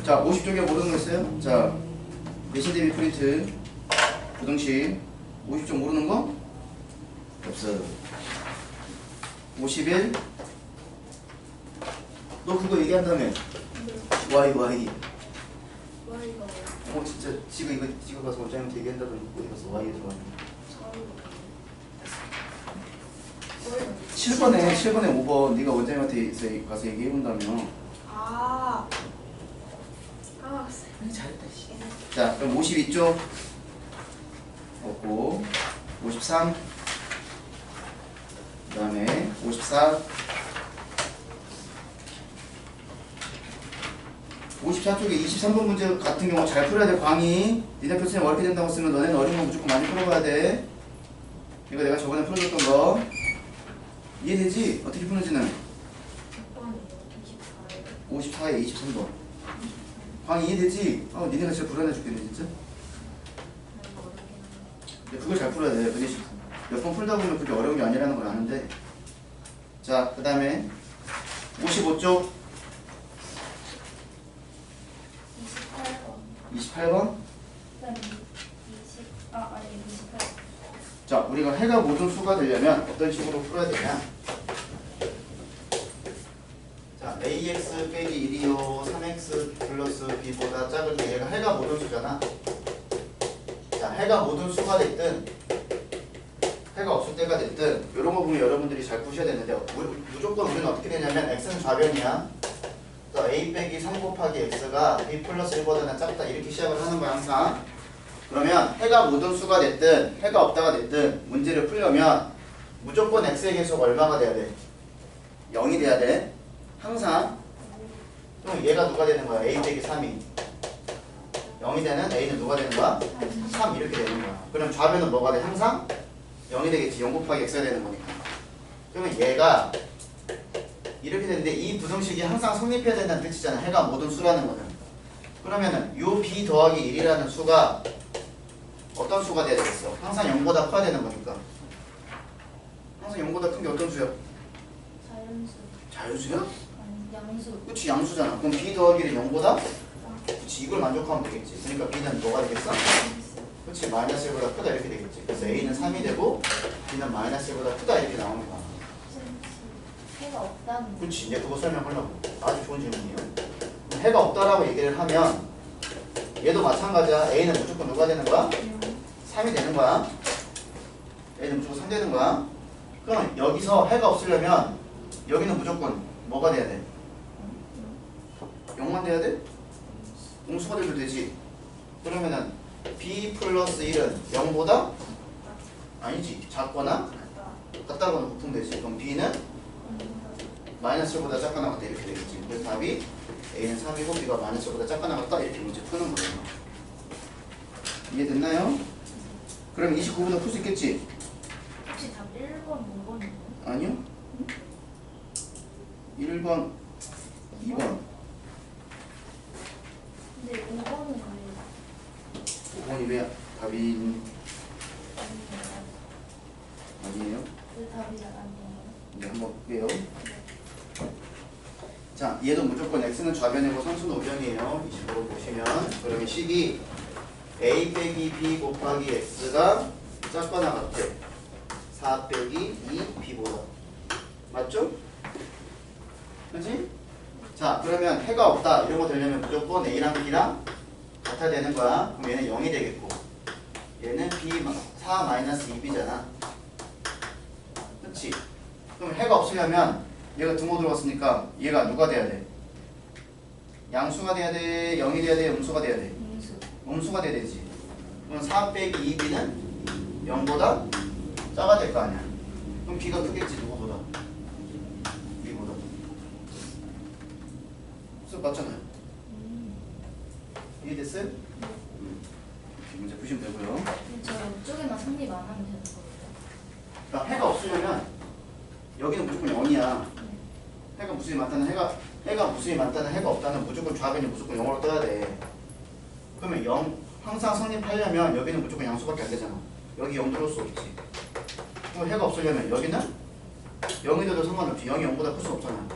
자, 50쪽에 모르는 거 있어요? 자, 내신 대비 프린트 부등식 50쪽 모르는 거? 없어. 51 너 그거 얘기한다며? Y 진짜 지금 이거 지금 가서 원장님한테 얘기한다더니 어디 갔어? Y 들어가네. 7번에 5번 네가 원장님한테 가서 얘기해본다며. 잘했다 씨. 자, 그럼 52쪽 없고 53 그 다음에 54 54쪽에 23번 문제 같은 경우 잘 풀어야 돼. 광희 니네 교수님 어렵게 된다고 쓰면 너네는 어려운 거 무조건 많이 풀어봐야 돼. 이거 내가 저번에 풀어줬던 거 이해되지? 어떻게 푸는지는 54에 23번 광희 이해되지? 니네가 진짜 불안해 죽겠네 진짜. 근데 그걸 잘 풀어야 돼. 몇 번 풀다 보면 그게 어려운 게 아니라는 걸 아는데. 자, 그 다음에 55쪽 28번. 자, 우리가 해가 모든 수가 되려면 어떤 식으로 풀어야 되냐? 자, ax 빼기 1이요 3x 플러스 b보다 작을 때 얘가 해가 모든 수잖아. 자, 해가 모든 수가 됐든 해가 없을 때가 됐든 이런 거 보면 여러분들이 잘 푸셔야 되는데 무조건 우리는 어떻게 되냐면 x는 좌변이야. 또 a 빼기 3 곱하기 x가 b 플러스 1보다는 작다 이렇게 시작을 하는 거야 항상. 그러면 해가 모든 수가 됐든 해가 없다가 됐든 문제를 풀려면 무조건 x의 계수가 얼마가 돼야 돼? 0이 돼야 돼 항상. 그럼 얘가 누가 되는 거야? a 빼기 3이 0이 되는 a는 누가 되는 거야? 3 이렇게 되는 거야. 그럼 좌변은 뭐가 돼? 항상 0이 되겠지. 0 곱하기 x가 되는 거니까. 그러면 얘가 이렇게 되는데 이 부등식이 항상 성립해야 된다는 뜻이잖아. 해가 모든 수라는 거는. 그러면은 요 b 더하기 1이라는 수가 어떤 수가 돼야 되겠어? 항상 0보다 커야 되는 거니까. 항상 0보다 큰 게 어떤 수야? 자연수야? 양수. 그치, 양수잖아. 그럼 b 더하기 1이 0보다? 그치, 이걸 만족하면 되겠지. 그러니까 b는 뭐가 되겠어? 그치, 마이너스 1보다 크다 이렇게 되겠지. 그래서 a는 3이 되고 b는 마이너스 1보다 크다 이렇게 나오는 거야. 해가 없다는. 그렇지, 이제 그거 설명하려고. 아주 좋은 질문이에요. 해가 없다라고 얘기를 하면 얘도 마찬가지야. a는 무조건 누가 되는 거야? 3이 되는 거야. a는 무조건 3 되는 거야. 그럼 여기서 해가 없으려면 여기는 무조건 뭐가 돼야 돼? 0만 돼야 돼? 음수가 돼도 되지. 그러면은 b 플러스 1은 0보다? 아니지, 작거나 같다거나 곱하면 되지. 그럼 b는 마이너스 1보다 작거나 같다 이렇게 되겠지. 그래서 답이 a는 3이고 b가 마이너스 1보다 작거나 같다 이렇게 문제 푸는 거예요. 이해됐나요? 그럼 29분은 풀 수 있겠지? 혹시 답 1번, 5번이요? 아니요. 1번, 2번. 근데 5번은 왜 5번이 왜 답이 아니에요? 그 답이 아니에요? 네, 한번 볼게요. 자, 얘도 무조건 x는 좌변이고 상수는 우변이에요. 25를 보시면. 그러면 식이 a 빼기 b 곱하기 x가 작거나 같대. 4 빼기 2 b보다. 맞죠? 그치? 자, 그러면 해가 없다 이런 거 되려면 무조건 a랑 b랑 같아야 되는 거야. 그럼 얘는 0이 되겠고 얘는 b 4 마이너스 2b잖아. 그치? 그럼 해가 없으려면 얘가 등호 들어갔으니까 얘가 누가 돼야 돼? 양수가 돼야 돼? 0이 돼야 돼? 음수가 돼야 돼? 음수. 음수가 돼야 되지. 그럼 4 빼기 2b는 0보다 작아야 될 거 아니야. 그럼 b가 크겠지 누구보다? b보다. 그래서 맞잖아요. 이해됐어요? 문제 보시면 되고요. 근데 저 쪽에만 성립 안 하면 되는 거예요? 그러니까 해가 없으려면 여기는 무조건 0이야. 해가 무수히 많다는 해가 무수히 많다는 해가 없다는 무조건 좌변이 무조건 0으로 떠야 돼. 그러면 0 항상 성립하려면 여기는 무조건 양수밖에 안 되잖아. 여기 0 들어올 수 없지. 그럼 해가 없으려면 여기는 0이 돼도 상관없지. 0이 0보다 클 수 없잖아.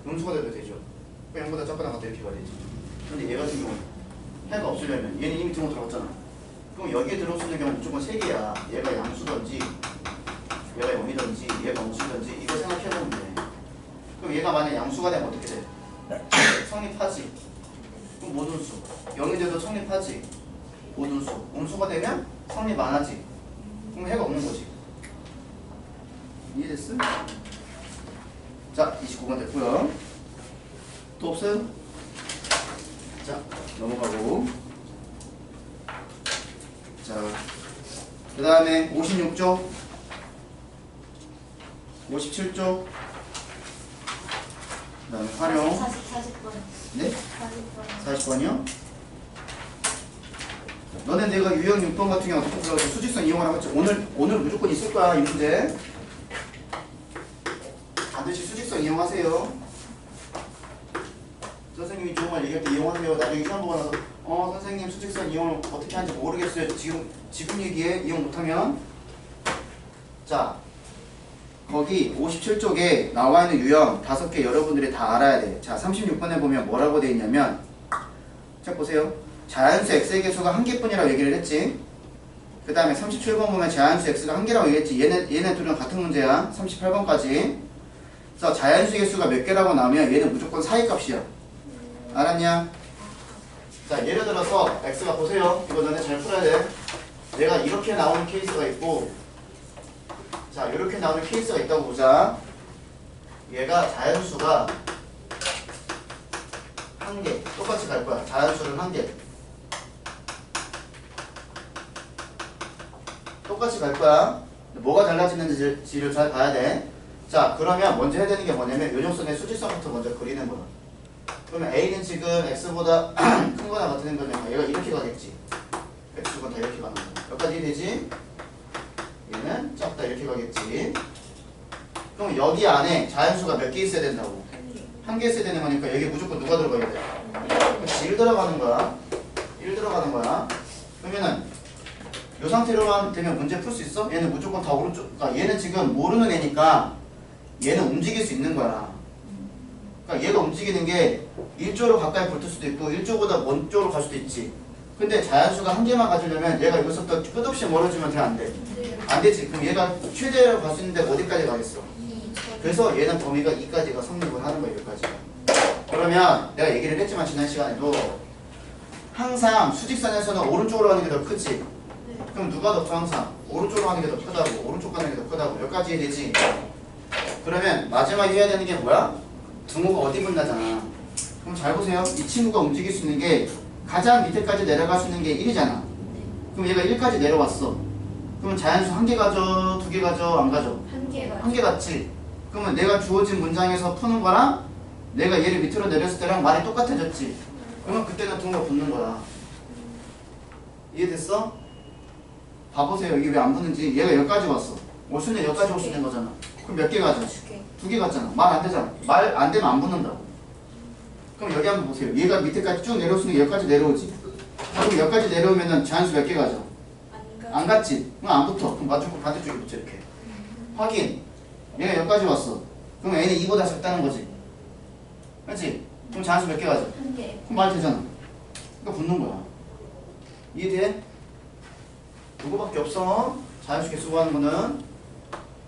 음수가 돼도 되죠. 0보다 작거나 같다 이렇게 말이지. 근데 얘 같은 경우는 해가 없으려면 얘는 이미 등호 들어갔잖아. 그럼 여기에 들어올 수 있는 경우는 무조건 3개야. 얘가 양수든지 얘가 0이든지 얘가 음수든지 이거 생각해보면 돼. 그럼 얘가 만약 양수가 되면 어떻게 돼? 성립하지. 그럼 모든수. 0이 돼도 성립하지. 모든수. 음수가 되면 성립 안 하지. 그럼 해가 없는 거지. 이해됐어? 자, 29번 됐고요. 또 없어요? 자, 넘어가고. 자, 그 다음에 56쪽, 57쪽, 그 다음에 활용. 40번. 네? 40번. 40번이요? 너네 내가 유형 6번 같은 경우 어떻게 풀어가지고 수직선 이용하라고 했지? 오늘 무조건 있을 거야, 이 문제. 반드시 수직선 이용하세요. 선생님이 좋은 말 얘기할 때 이용하세요. 나중에 시험 보고 나서 선생님 수직선 이용을 어떻게 하는지 모르겠어요. 지금 얘기해. 이용 못하면. 자, 거기 57쪽에 나와 있는 유형 5개 여러분들이 다 알아야 돼. 자, 36번에 보면 뭐라고 돼 있냐면, 자 보세요. 자연수 x의 개수가 1개뿐이라고 얘기를 했지. 그 다음에 37번 보면 자연수 x가 1개라고 얘기했지. 얘네 둘은 같은 문제야. 38번까지. 그래서 자연수 개수가 몇 개라고 나오면 얘는 무조건 사이값이야. 알았냐? 자, 예를 들어서 x가 보세요. 이거 너네 잘 풀어야 돼. 내가 이렇게 나오는 케이스가 있고, 자, 이렇게 나오는 케이스가 있다고 보자. 얘가 자연수가 1개. 똑같이 갈 거야. 자연수는 1개. 똑같이 갈 거야. 뭐가 달라지는지를 잘 봐야 돼. 자, 그러면 먼저 해야 되는 게 뭐냐면 요정선의 수직선부터 먼저 그리는 거야. 그러면 A는 지금 X보다 큰 거나 같은 거니까 얘가 이렇게 가겠지. X가 다 이렇게 가는 거야. 여기까지 되지? 얘는 작다 이렇게 가겠지. 그럼 여기 안에 자연수가 몇 개 있어야 된다고? 1개 있어야 되는 거니까 여기 무조건 누가 들어가야 돼? 그렇지, 1 들어가는 거야. 1 들어가는 거야. 그러면은 이 상태로만 되면 문제 풀 수 있어? 얘는 무조건 다 오른쪽. 그러니까 얘는 지금 모르는 애니까 얘는 움직일 수 있는 거야. 그러니까 얘가 움직이는 게 1조로 가까이 붙을 수도 있고 1조보다 먼 쪽으로 갈 수도 있지. 근데 자연수가 1개만 가지려면 얘가 여기서부터 끝없이 멀어지면 돼, 안 돼? 안 되지. 그럼 얘가 최대로 갈 수 있는데 어디까지 가겠어? 그래서 얘는 범위가 2까지가 성립을 하는 거야, 여기까지가. 그러면 내가 얘기를 했지만 지난 시간에도 항상 수직선에서는 오른쪽으로 가는 게 더 크지. 그럼 누가 더 커? 항상 오른쪽으로 가는 게 더 크다고. 오른쪽 가는 게 더 크다고. 여기까지 해야 되지. 그러면 마지막에 해야 되는 게 뭐야? 등호가 어디 붙나잖아. 그럼 잘 보세요. 이 친구가 움직일 수 있는 게 가장 밑에까지 내려갈 수 있는 게 1이잖아. 그럼 얘가 1까지 내려왔어. 그러면 자연수 1개 가져? 2개 가져? 안 가져? 1개. 1개 같지? 그러면 내가 주어진 문장에서 푸는 거랑 내가 얘를 밑으로 내렸을 때랑 말이 똑같아졌지? 그러면 그때는 등호가 붙는 거야. 이해됐어? 봐보세요. 이게 왜 안 붙는지. 얘가 여기까지 왔어. 올 수 있는 여기까지 올 수 있는 거잖아. 그럼 몇 개 가져? 2개 갔잖아. 말 안 되잖아. 말 안 되면 안 붙는다고. 그럼 여기 한번 보세요. 얘가 밑에까지 쭉 내려올 수 있는 게 여기까지 내려오지. 그럼 여기까지 내려오면은 자연수 몇 개 가져? 안 갔지? 그럼 안 붙어. 그럼 맞춤법 반대쪽에 붙여 이렇게. 확인. 얘가 여기까지 왔어. 그럼 얘는 2보다 작다는 거지. 그렇지? 그럼 자연수 몇 개 가져? 1개. 그럼 말 되잖아. 그러니까 붙는 거야. 이해돼? 누구밖에 없어. 자연수 개수 구하는 거는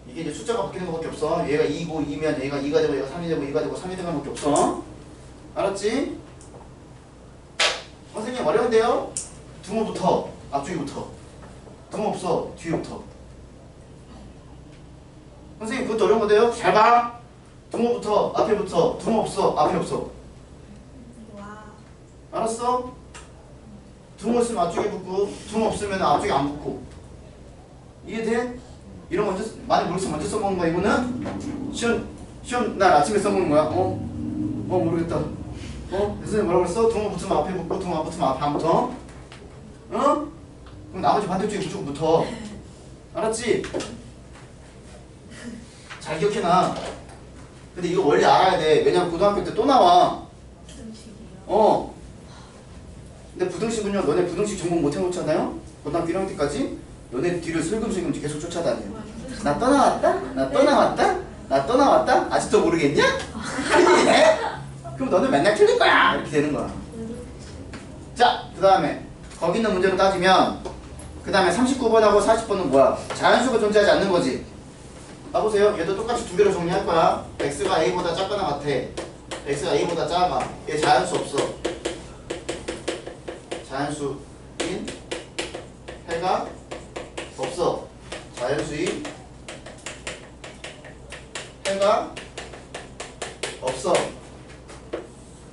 이게 이제 숫자가 바뀌는 것밖에 없어. 얘가 2고 2면 얘가 2가 되고 얘가 3이 되고 2가 되고 3이 되는 것밖에 없어. 알았지? 선생님 어려운데요? 등호부터 앞쪽이부터. 등호 없어. 뒤에부터. 선생님 그것도 어려운 건데요? 잘 봐. 등호부터 앞에부터. 등호 없어. 앞에 없어. 와. 알았어? 등호 있으면 앞쪽에 붙고 등호 없으면 앞쪽에 안 붙고. 이해돼? 이런 거 먼저 많이 모르겠어. 먼저 써먹는 거야. 이거는 시험 날 아침에 써먹는 거야. 모르겠다. 선생님 뭐라고 그랬어? 등호 붙으면 앞에 붙고 등호 안 붙으면 앞에 안 붙어. 그럼 나머지 반대쪽에 무조건 붙어. 알았지? 잘 기억해놔. 근데 이거 원래 알아야 돼. 왜냐면 고등학교 때 또 나와. 근데 부등식은요, 너네 부등식 전공 못 해놓잖아요? 고등학교 1학년 때까지? 너네 뒤를 슬금슬금 계속 쫓아다녀. 나 떠나왔다? 나 떠나왔다? 나 떠나왔다? 아직도 모르겠냐? 그래? 그럼 너는 맨날 틀릴 거야! 이렇게 되는 거야. 그 다음에 거기 있는 문제로 따지면 그 다음에 39번하고 40번은 뭐야? 자연수가 존재하지 않는 거지. 봐보세요. 얘도 똑같이 두 개로 정리할 거야. x가 a보다 작거나 같아. x가 a보다 작아. 얘 자연수 없어. 자연수인 해가 없어. 자연수인 해가 없어.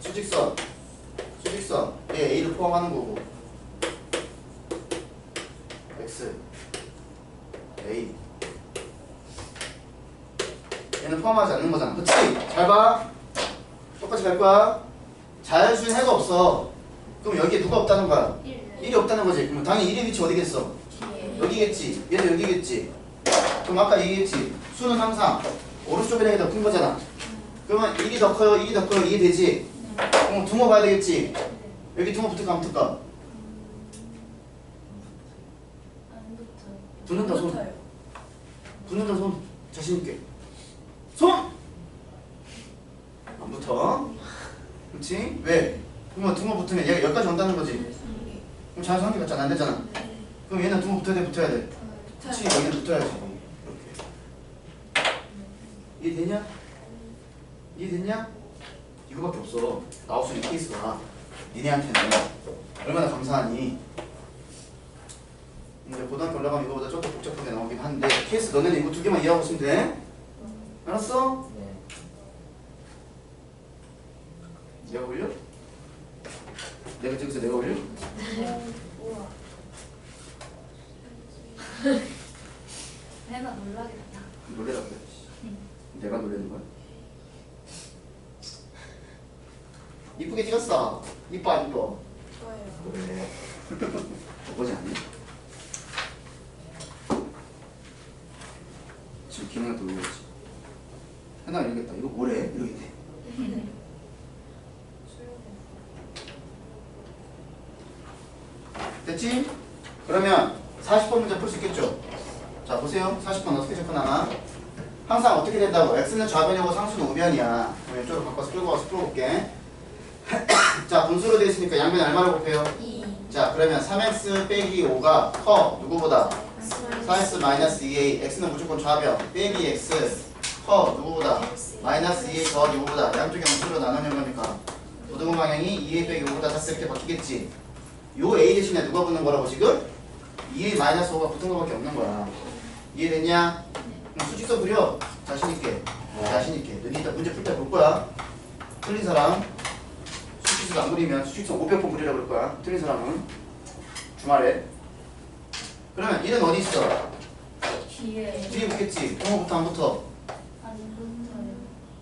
수직선 얘 a를 포함하는 거고 x a 얘는 포함하지 않는 거잖아. 그치? 잘 봐. 똑같이 갈 거야. 자연수인 해가 없어. 그럼 여기에 누가 없다는 거야? 1이 없다는 거지. 그럼 당연히 1의 위치 어디겠어? 여기겠지. 얘도 여기겠지. 그럼 아까 얘기했지. 수는 항상 오른쪽이랑 해도 큰 거잖아. 그러면 1이 더 커요, 1이 더 커요, 이게 되지? 그럼 둥어 봐야 되겠지? 여기 둥어 붙을까 안 붙을까? 붙는다 손. 붙는다 손. 자신있게. 손! 안 붙어. 그렇지? 왜? 그러면 둥어 붙으면 얘가 여기까지 온다는 거지. 그럼 자연수 한개 같잖아. 안 되잖아. 그럼 얘는 둥어 붙어야 돼, 붙어야 돼. 그렇지? 여기는 붙어야지. 이렇게. 이해되냐? 이해됐냐? 이거밖에 없어. 나올 수 있는 케이스가. 니네한테는 얼마나 감사하니. 이제 고등학교 올라가면 이거보다 좀 더 복잡하게 나오긴 하는데 케이스 너네는 이거 두 개만 이해하고 있으면 돼. 알았어? 네. 내가 올려? 내가 저기서 내가 올려? 우와. 내가 놀라겠다. 놀래라 그래. 내가 놀래는 거야? 이쁘게 찍었어. 이뻐 안 이뻐? 좋아요. 그래. 보지 않니? 지금 기억나 돌려야지. 하나 이러겠다. 이거 뭐래? 이러겠대. 됐지? 그러면 40번 문제 풀 수 있겠죠? 자 보세요. 40번 어떻게 접근하나? 항상 어떻게 된다고? x는 좌변이고 상수는 우변이야. 그럼 이쪽으로 바꿔서 끌고 와서 풀어볼게. 자 분수로 되어 있으니까 양변이 얼마를 곱해요? 2. 자 그러면 3x 빼기 5가 커 누구보다? 4x 마이너스 2a x는 무조건 좌변 빼기 x 커 누구보다? 마이너스 2a 더 누구보다? 양쪽에 분수로 나누는 거니까 부등호 방향이 2a 빼기 5보다 작다 이렇게 바뀌겠지. 요 a 대신에 누가 붙는 거라고 지금? 2a 마이너스 5가 붙은 거밖에 없는 거야. 이해됐냐? 그럼 수직선 그려. 자신있게. 자신있게. 너희 이따 문제 풀 때 볼 거야. 틀린 사람 수직선 안 그리면 수직선 500번 그리라고 그럴 거야. 틀린 사람은 주말에. 그러면 얘는 어디 있어? 뒤에. 뒤에 붙겠지. 동호부터 안 붙어. 안 붙어요.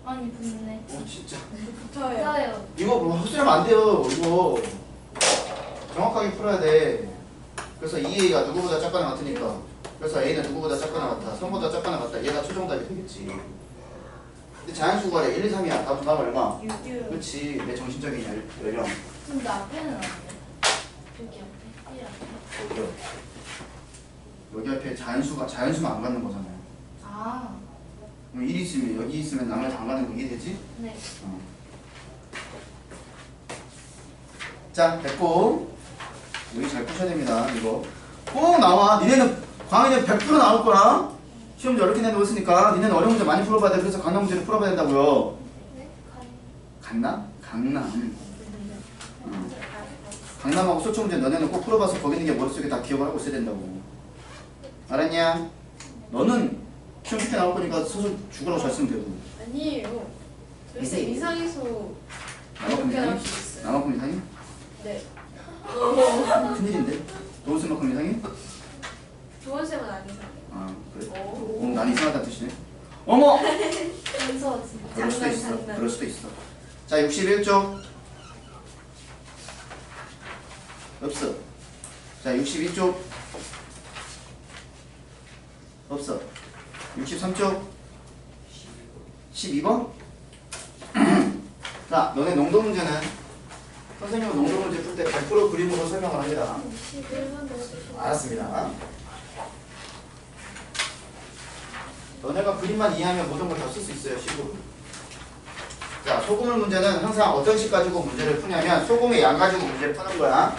아니 붙네. 오 진짜. 붙어요. 이거 뭐 헛소리하면 안 돼요. 이거 정확하게 풀어야 돼. 그래서 2a가 누구보다 작거나 같으니까. 그래서 a는 누구보다 작거나 같아. 3보다 작거나 같다. 얘가 최종답이 되겠지. 근데 자연수가 1, 2, 3이야. 다음 얼마? 6. 그렇지. 내 정신적인 연령. 근데 앞에는 안 돼. 여기 앞에. 1 앞에. 어디요? 여기 앞에 자연수만 안 갖는 거잖아요. 아. 그럼 1이 있으면 여기 있으면 나머지 안 가는 거 이해되지? 네. 자 됐고 여기 잘 푸셔야 됩니다. 이거 꼭 나와. 니네는 광희는 100% 나올 거야. 시험 이렇게 내놓고 있으니까 니네는 어려운 문제 많이 풀어봐야 돼. 그래서 강남 문제를 풀어봐야 된다고요. 네. 강남? 강남. 강남하고 소초 문제 너네는 꼭 풀어봐서 거기 있는 게 머릿속에 다 기억을 하고 있어야 된다고. 알았냐? 너는 시험 쉽게 나올 거니까 소설 죽으라고 잘 쓰면 되고. 아니에요. 글쎄 이상해서 나만큼 그렇게 할 이상해? 수 있어요. 나만큼 이상해? 네. 큰일인데? 노은쌤만큼 이상해? 조원쌤은 아니세요. 아 그래? 오. 난 이상하다는 뜻이네. 어머! 순서 진짜. 그럴 수도 있어. 장난. 그럴 수도 있어. 자 61쪽 없어. 자 62쪽 없어. 63쪽 12번 자 너네 농도 문제는 선생님은 농도 문제 풀 때 100% 그림으로 설명을 합니다. 11번 알았습니다. 너네가 그림만 이해하면 모든 걸 다 쓸 수 있어요. 식으로. 자 소금물 문제는 항상 어떤 식 가지고 문제를 푸냐면 소금의 양 가지고 문제를 푸는 거야.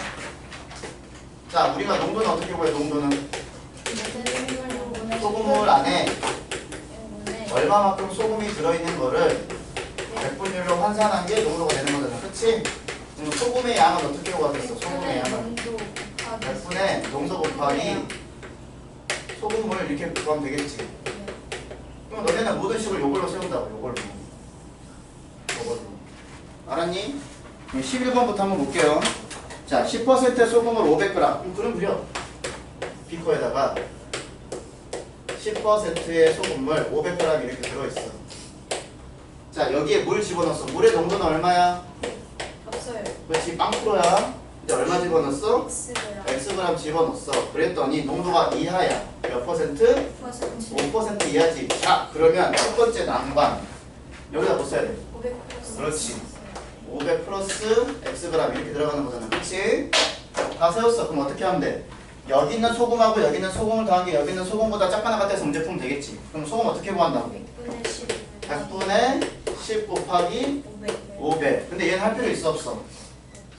자, 우리가 농도는 어떻게 구해? 농도는 소금물 소금물 안에 네. 얼마만큼 소금이 들어있는 거를 백분율로 환산한 게 농도가 되는 거잖아. 그치? 그럼 소금의 양은 어떻게 구하겠어? 소금의 양은 100분의 농도 곱하기 소금물 이렇게 구하면 되겠지. 그럼 너네는 모든 식을 요걸로 세운다고. 요걸로. 알았니? 11번부터 한번 볼게요. 자, 10%의 소금을 500g. 그럼 그려. 비커에다가 10%의 소금물 500g 이렇게 들어있어. 자, 여기에 물 집어넣었어. 물의 농도는 얼마야? 없어요. 그렇지, 빵프로야. 이제 얼마 집어넣었어? X고요. Xg 집어넣었어. 그랬더니 농도가 이하야. 몇 퍼센트? 5% 이하지. 자, 그러면 첫 번째 난방. 여기다 뭐 써야 돼? 500 플러스. 그렇지. 500 플러스 Xg 이렇게 들어가는 거잖아. 그치? 다 세웠어. 그럼 어떻게 하면 돼? 여기 있는 소금하고 여기 있는 소금을 더한 게 여기 있는 소금보다 작거나 같아서 문제 풀면 되겠지. 그럼 소금 어떻게 구한다고? 100분의 10. 100분의 10 곱하기 500. 500. 근데 얘는 할 필요 있어 없어?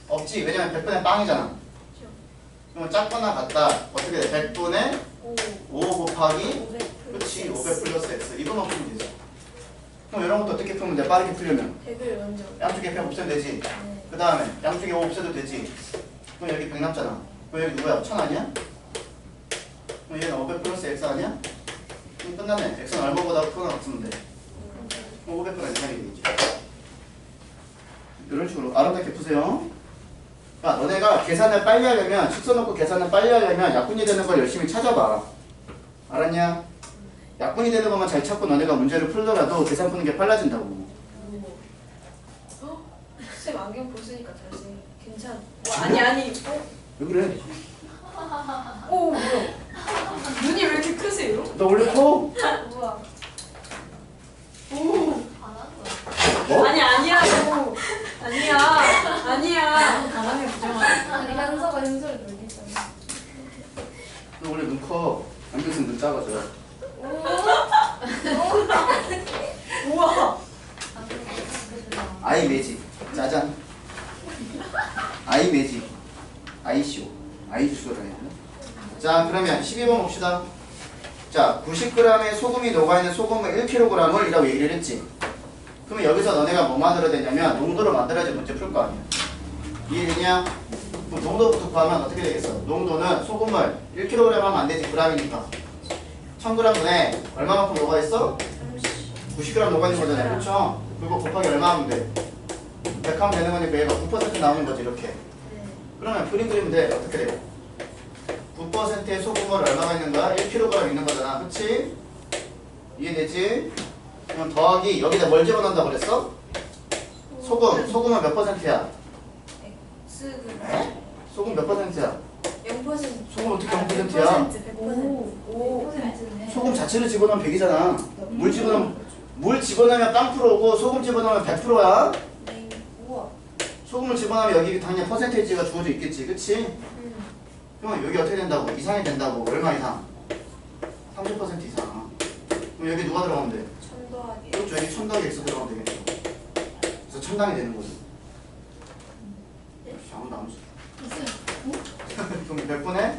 없지. 왜냐면 100분의 빵이잖아. 그러면 작거나 같다. 어떻게 돼? 100분의 5 곱하기 500 그렇지. 500 플러스 X. 이거만 풀면 되지. 그럼 이런 것도 어떻게 풀면 돼? 빠르게 풀려면 100을 먼저. 양쪽에 100 없애면 되지. 네. 그 다음에 양쪽에 5 없애도 되지. 그럼 여기 100 남잖아. 그럼 여기 누구야? 1000 아니야? 그럼 얘는 500 플러스 X 아니야? 그럼 끝나네. X는 얼마보다 크거나 같으면 돼. 그럼 500보다 이상이 되겠지. 이런 식으로 아름답게 푸세요. 그러니까 너네가 계산을 빨리 하려면 축소 놓고 계산을 빨리 하려면 약분이 되는 걸 열심히 찾아봐. 알았냐? 약분이 되는 것만 잘 찾고 너네가 문제를 풀더라도 계산 푸는 게 빨라진다고. 쌤 안경 벗으니까 다시 괜찮. 아니. 왜 그래? 오 뭐야? 눈이 왜 이렇게 크세요? 너 원래 커? 우와. 오. 뭐? 아니야고. 아니야. 강하게 부정하네. 아니 현서가 현서를 놀리잖아. 너 원래 눈 커. 안경 쓰면 눈 작아져. 우와. 아이 매직. 짜잔. 아이 매직. 아이쇼. 아이주쇼라 해야 되나? 자, 그러면 12번 봅시다. 자, 90g의 소금이 녹아있는 소금을 1kg을 이라고 얘기를 했지. 그러면 여기서 너네가 뭐 만들어야 되냐면 농도를 만들어야지 문제 풀 거 아니야. 이해되냐? 그럼 농도부터 구하면 어떻게 되겠어? 농도는 소금을 1kg 하면 안 되지. g이니까 1000g분에 얼마만큼 녹아있어? 90g 녹아있는 거잖아요. 그렇죠? 그리고 곱하기 얼마 하면 돼? 100 하면 되는 거니까 얘가 9% 나오는 거지. 이렇게. 네. 그러면 그림 그리면 돼. 어떻게 돼? 9%의 소금을 얼마가 있는 거야? 1kg 있는 거잖아. 그치? 이해되지? 그럼 더하기 여기다 뭘 집어넣는다고 그랬어? 소금은 몇 퍼센트야? X그 소금 몇 퍼센트야? 0%. 소금 어떻게 0%야? 5%네. 소금 자체를 집어넣으면 100이잖아. 물 집어넣으면 0%고 소금 집어넣으면 100%야. 네. 우와. 소금을 집어넣으면 여기 당연히 퍼센테이지가 주어져 있겠지. 그치? 그럼 여기 어떻게 된다고? 이상이 된다고. 얼마 이상? 30% 이상. 그럼 여기 누가 들어가면 돼? 1000 더하기. 그렇죠. 여기 1000 더하기 X 들어가면 되겠죠. 그래서 1000당이 되는 거죠. 역시 아무도 안 웃어. 그럼 100분의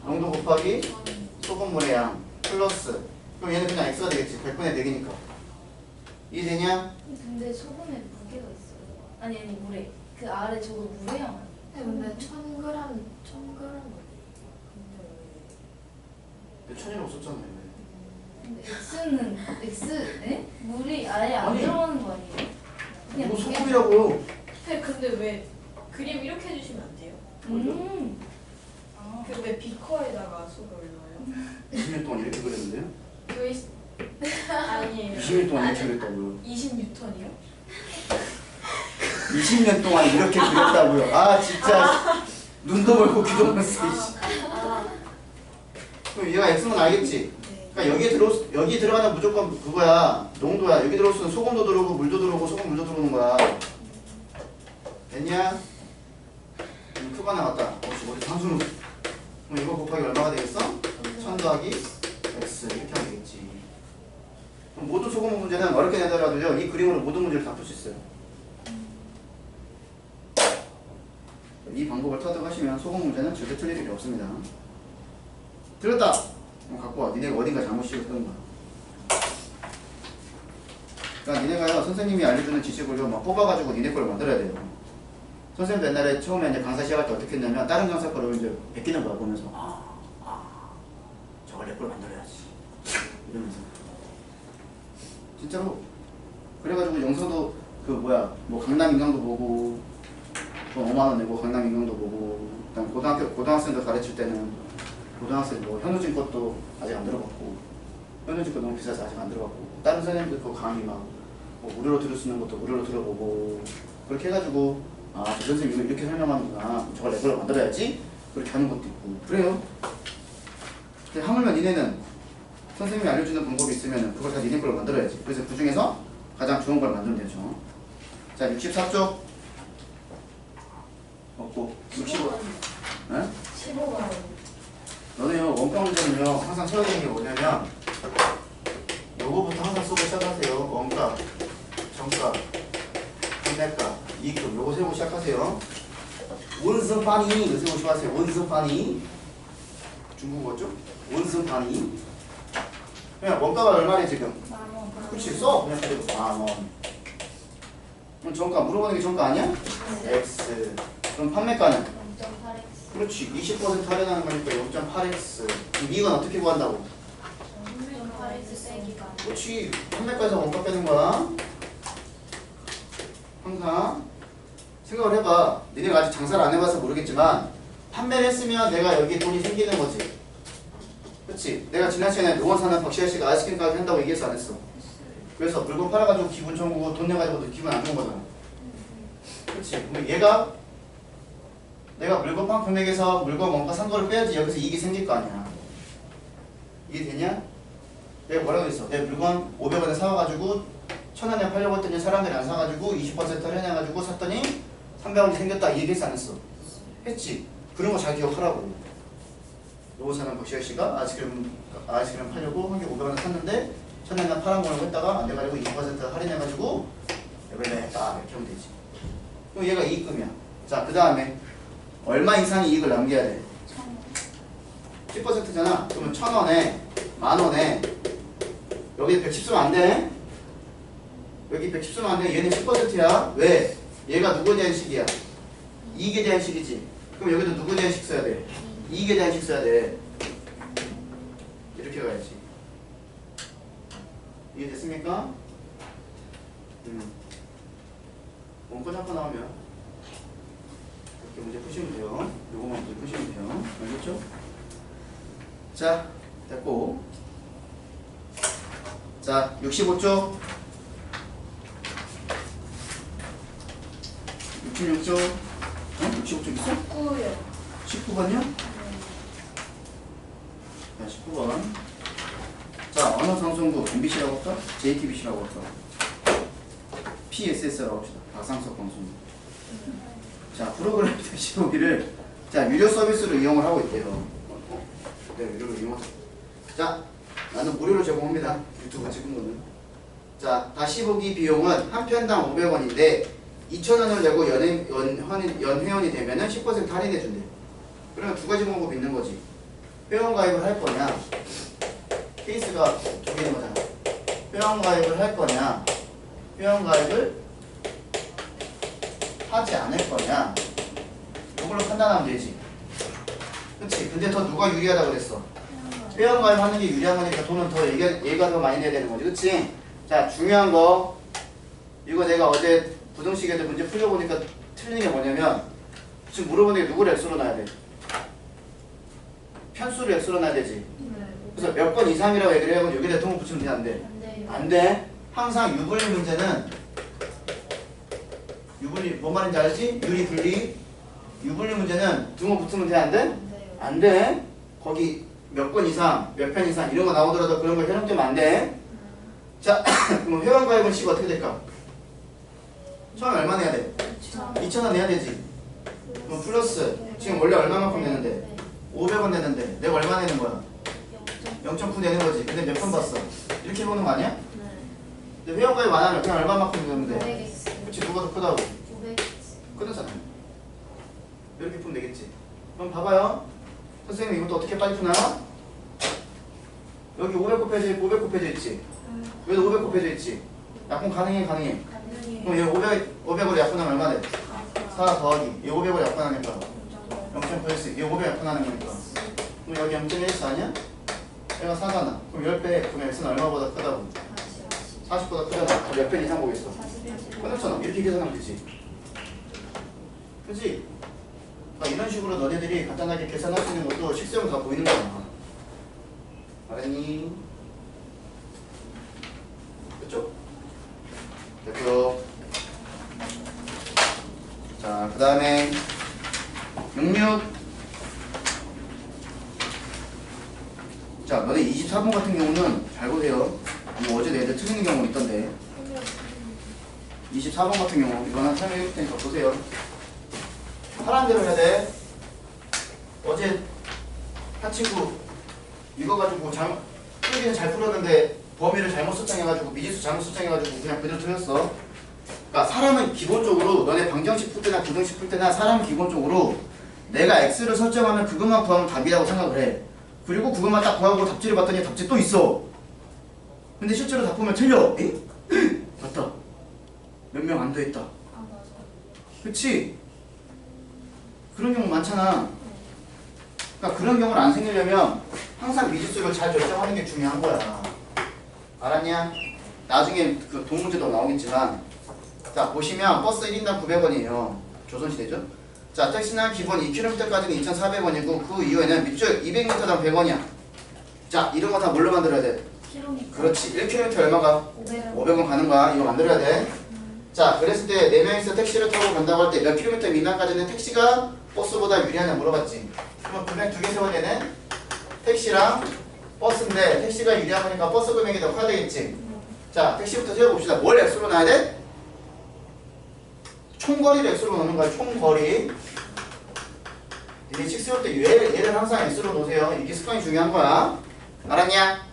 농도 곱하기 소금물의 양 플러스. 그럼 얘는 그냥 X가 되겠지. 100분의 100이니까. 이해되냐? 근데 소금에 무게가 있어요. 아니 물에 그 아래 저거 물에요. 근데 1000g 근데 1000이라고 썼잖아요. 근데 X는 에? 물이 아예 안 아니. 들어가는 거 아니에요? 그냥 이거 무게- 소금이라고요. 네, 근데 왜 그림 이렇게 해주시면 안 돼요? 아. 그 왜 비커에다가 소금을 넣어요? 20년 동안 이렇게 그렸는데요? 아니에요. 20년 동안 이렇게 그렸다고요. 20뉴턴이요? 20년 동안 이렇게 그렸다고요. 아 진짜 눈도 멀고 귀도 멀었어. 그럼 얘가 X는 알겠지? 네. 그러니까 여기 들어가는 무조건 그거야. 농도야. 여기 들어올수록 소금도 들어오고 물도 들어오고 소금 물도 들어오는 거야. 됐냐? 표가 나왔다. 우리 상수는 그럼 이거 곱하기 얼마가 되겠어? 1000 더하기 X 이렇게 하면 되겠지. 그럼 모든 소금 문제는 어렵게 내더라도요. 이 그림으로 모든 문제를 다 풀 수 있어요. 이 방법을 터득하시면 소금 문제는 절대 틀릴 일이 없습니다. 들었다! 그럼 갖고 와. 니네가 어딘가 잘못 씌웠던 거야. 그러니까 니네가요, 선생님이 알려주는 지식을요, 막 뽑아가지고 니네 걸 만들어야 돼요. 선생님도 옛날에 처음에 이제 강사 시작할 때 어떻게 했냐면, 다른 강사 거를 이제 베끼는 거야, 보면서. 저걸 내 걸 만들어야지. 이러면서. 진짜로. 그래가지고 영서도 뭐 강남 인강도 보고, 돈 5만원 내고 강남 인강도 보고, 그다음 고등학생들 가르칠 때는 고등학생 뭐 현우진 것도 아직 안 들어봤고, 현우진 거 너무 비싸서 아직 안 들어봤고, 다른 선생님들 그 강의 뭐 무료로 들을 수 있는 것도 무료로 들어보고, 그렇게 해가지고 저 선생님 이거 이렇게 설명하는구나, 저걸 내 걸로 만들어야지, 그렇게 하는 것도 있고 그래요. 하물며 니네는 선생님이 알려주는 방법이 있으면 그걸 다 니네 걸로 만들어야지. 그래서 그 중에서 가장 좋은 걸 만들면 되죠. 자, 64쪽 없고 65. 네? 15번. 너네요, 원가 문제는요, 항상 쳐야 되는 게 뭐냐면, 요거부터 항상 쓰고 시작하세요. 원가, 정가, 판매가, 이익금, 요거 세우고 시작하세요. 원승파니, 이거 세우고 시작하세요. 원승파니. 중국어죠? 원승파니. 그냥 원가가 얼마래, 지금? 만원. 그치, 써. 그냥 그래도 만원. 그럼 정가, 물어보는 게 정가 아니야? X. 그럼 판매가는? 0.8x. 그렇지. 20% 할인하는 거니까 0.8x. 그럼 이건 어떻게 구한다고? 0.8x 빼기가. 그렇지. 판매가에서 원가 빼는 거야. 항상 생각을 해봐. 니네가 아직 장사를 안 해봐서 모르겠지만 판매를 했으면 내가 여기에 돈이 생기는 거지. 그렇지. 내가 지난 시간에 농원 사는 박시아 씨가 아이스크림 가게 한다고 얘기했어 안 했어? 그래서 물건 팔아가지고 기분 좋은 거고 돈 내가지고도 기분 안 좋은 거잖아. 그렇지. 그럼 얘가 내가 물건 판 금액에서 물건 원가 산 거를 빼야지 여기서 이익이 생길 거 아니야. 이해되냐? 내가 뭐라고 했어? 내 물건 500원에 사와가지고 1000원에 팔려고 했더니 사람들이 안 사가지고 20% 할인해가지고 샀더니 300원이 생겼다. 이 얘기했어 안 했어? 했지. 그런 거 잘 기억하라고. 요거 사는 박시아 씨가 아이스크림 팔려고 한 개 500원에 샀는데 1000원에 팔아먹으려고 했다가 안 돼가지고 20% 할인해가지고 이번에 했다. 이렇게 하면 되지. 그럼 얘가 이익금이야. 자, 그 다음에 얼마 이상의 이익을 남겨야 돼? 10%잖아. 그러면 1000원에 만원에 여기 110 쓰면 안 돼. 여기 110 쓰면 안 돼. 얘는 10%야. 왜? 얘가 누구에 대한 식이야? 이익에 대한 식이지. 그럼 여기도 누구에 대한 식 써야 돼? 이익에 대한 식 써야 돼. 이렇게 가야지. 이해됐습니까? 원권 잡고 나오면 이렇게 문제 푸시면 돼요. 요거만 문제 푸시면 돼요. 알겠죠? 자, 됐고. 자, 65쪽. 66쪽. 65쪽 있어? 9요. 19번요? 자, 19번. 자, 언어방송국 MBC라고 할까? JTBC라고 할까? PSS라고 합시다. 박상석 방송국. 자, 프로그램 대시보기를 자, 유료 서비스로 이용을 하고 있대요. 네, 유료로 이용하죠. 자, 나는 무료로 제공합니다. 유튜브 찍은 거는. 자, 다시 보기 비용은 한 편당 500원인데 2,000원을 내고 연회원이 되면은 10% 할인해 준대. 그러면 두 가지 방법이 있는 거지. 회원 가입을 할 거냐, 케이스가 두 개인 거잖아. 회원 가입을 할 거냐, 회원 가입을 하지 않을 거냐, 이걸로 판단하면 되지. 그치? 근데 더 누가 유리하다고 그랬어? 회원 가입하는 게 유리한 거니까 돈은 더 얘가 더 많이 내야 되는 거지. 그치? 자, 중요한 거 이거 내가 어제 부등식에도 문제 풀려보니까 틀린 게 뭐냐면 지금 물어보는 게 누구를 X로 놔야 돼? 편수를 X로 놔야 되지. 그래서 몇 번 이상이라고 얘기를 해가지고 여기다 통을 붙이면 돼? 안 돼? 안 돼요. 안 돼. 항상 유분리 문제는 유분리 뭔 말인지 알지? 유리 분리. 유분리 문제는 등호 붙으면 돼? 안 돼? 안 돼요. 안 돼. 거기 몇 번 이상, 몇 편 이상 이런 거 나오더라도 그런 거 현혹되면 안 돼. 자, 그럼 회원 가입은 식 어떻게 될까? 처음에 얼마 내야 돼? 2,000원 내야 되지. 그럼 플러스 지금 원래 얼마만큼 내는데? 500원 내는데 내가 얼마 내는 거야? 0.9 내는 거지. 근데 몇 번 봤어? 이렇게 보는 거 아니야? 근데 회원 가입 안 하면 그냥 얼마만큼 내면 돼? 500x. 그치, 누가 더 크다고? 500x. 끝났잖아. 이렇게 푸면 되겠지. 그럼 봐봐요. 선생님 이것도 어떻게 빨리 푸나? 여기 500 곱해져 있고 500 곱해져 있지. 여기도 500 곱해져 있지. 약분 가능해 가능해. 그럼 얘 500으로 약분하면 얼마 돼? 4 더하기 얘 500으로 약분하니까 0.9x 얘 500 약분하는 거니까. 그럼 여기 0.1x 아니야? 얘가 4잖아. 그럼 10배 그럼 x는 얼마보다 크다고? 40보다 크잖아. 몇 배 이상 보겠어? 끝났잖아. 이렇게 계산하면 되지. 그치? 그러니까 이런 식으로 너네들이 간단하게 계산할 수 있는 것도 식세로 다 보이는 거야. 알았니? 됐죠? 됐고요. 자, 그 다음에 66. 자, 너네 24번 같은 경우는 잘 보세요. 이거 어제 애들 틀리는 경우 있던데. 24번 같은 경우 이거는 설명해 줄 테니까 보세요. 하라는 대로 해야 돼. 어제 하치구 이거 가지고 풀기는 잘 풀었는데 범위를 잘못 설정해가지고 미지수 잘못 설정해가지고 그냥 그대로 틀렸어. 그러니까 사람은 기본적으로 너네 방정식 풀 때나 부등식 풀 때나 사람은 기본적으로 내가 x를 설정하면 그것만 구하면 답이라고 생각을 해. 그리고 그것만 딱 구하고 답지를 봤더니 답지 또 있어. 근데 실제로 답 보면 틀려. 에? 맞다. 몇 명 안 더했다. 그치? 그런 경우 많잖아. 그러니까 그런 경우는 안 생기려면 항상 미지수를 잘 결정하는 게 중요한 거야. 알았냐? 나중에 그 동문제도 나오겠지만, 자 보시면 버스 1인당 900원이에요. 조선시대죠? 자 택시는 기본 2km까지는 2,400원이고 그 이후에는 밑줄 200m당 100원이야. 자 이런 거 다 뭘로 만들어야 돼? 그렇지. 1km 얼마가? 500원 가는 거야. 이거 만들어야 돼. 자 그랬을 때 4명이서 택시를 타고 간다고 할 때 몇 킬로미터 미만까지는 택시가 버스보다 유리하냐 물어봤지. 그럼 금액 두 개 세워야 되네. 택시랑 버스인데 택시가 유리한 거니까 버스 금액이 더 커야 되겠지. 자 택시부터 세워봅시다. 뭘 x로 놔야 돼? 총거리를 x로 넣는 거야. 총거리. 니네 식 세울 때 얘를 항상 x로 놓으세요. 이게 습관이 중요한 거야. 알았냐?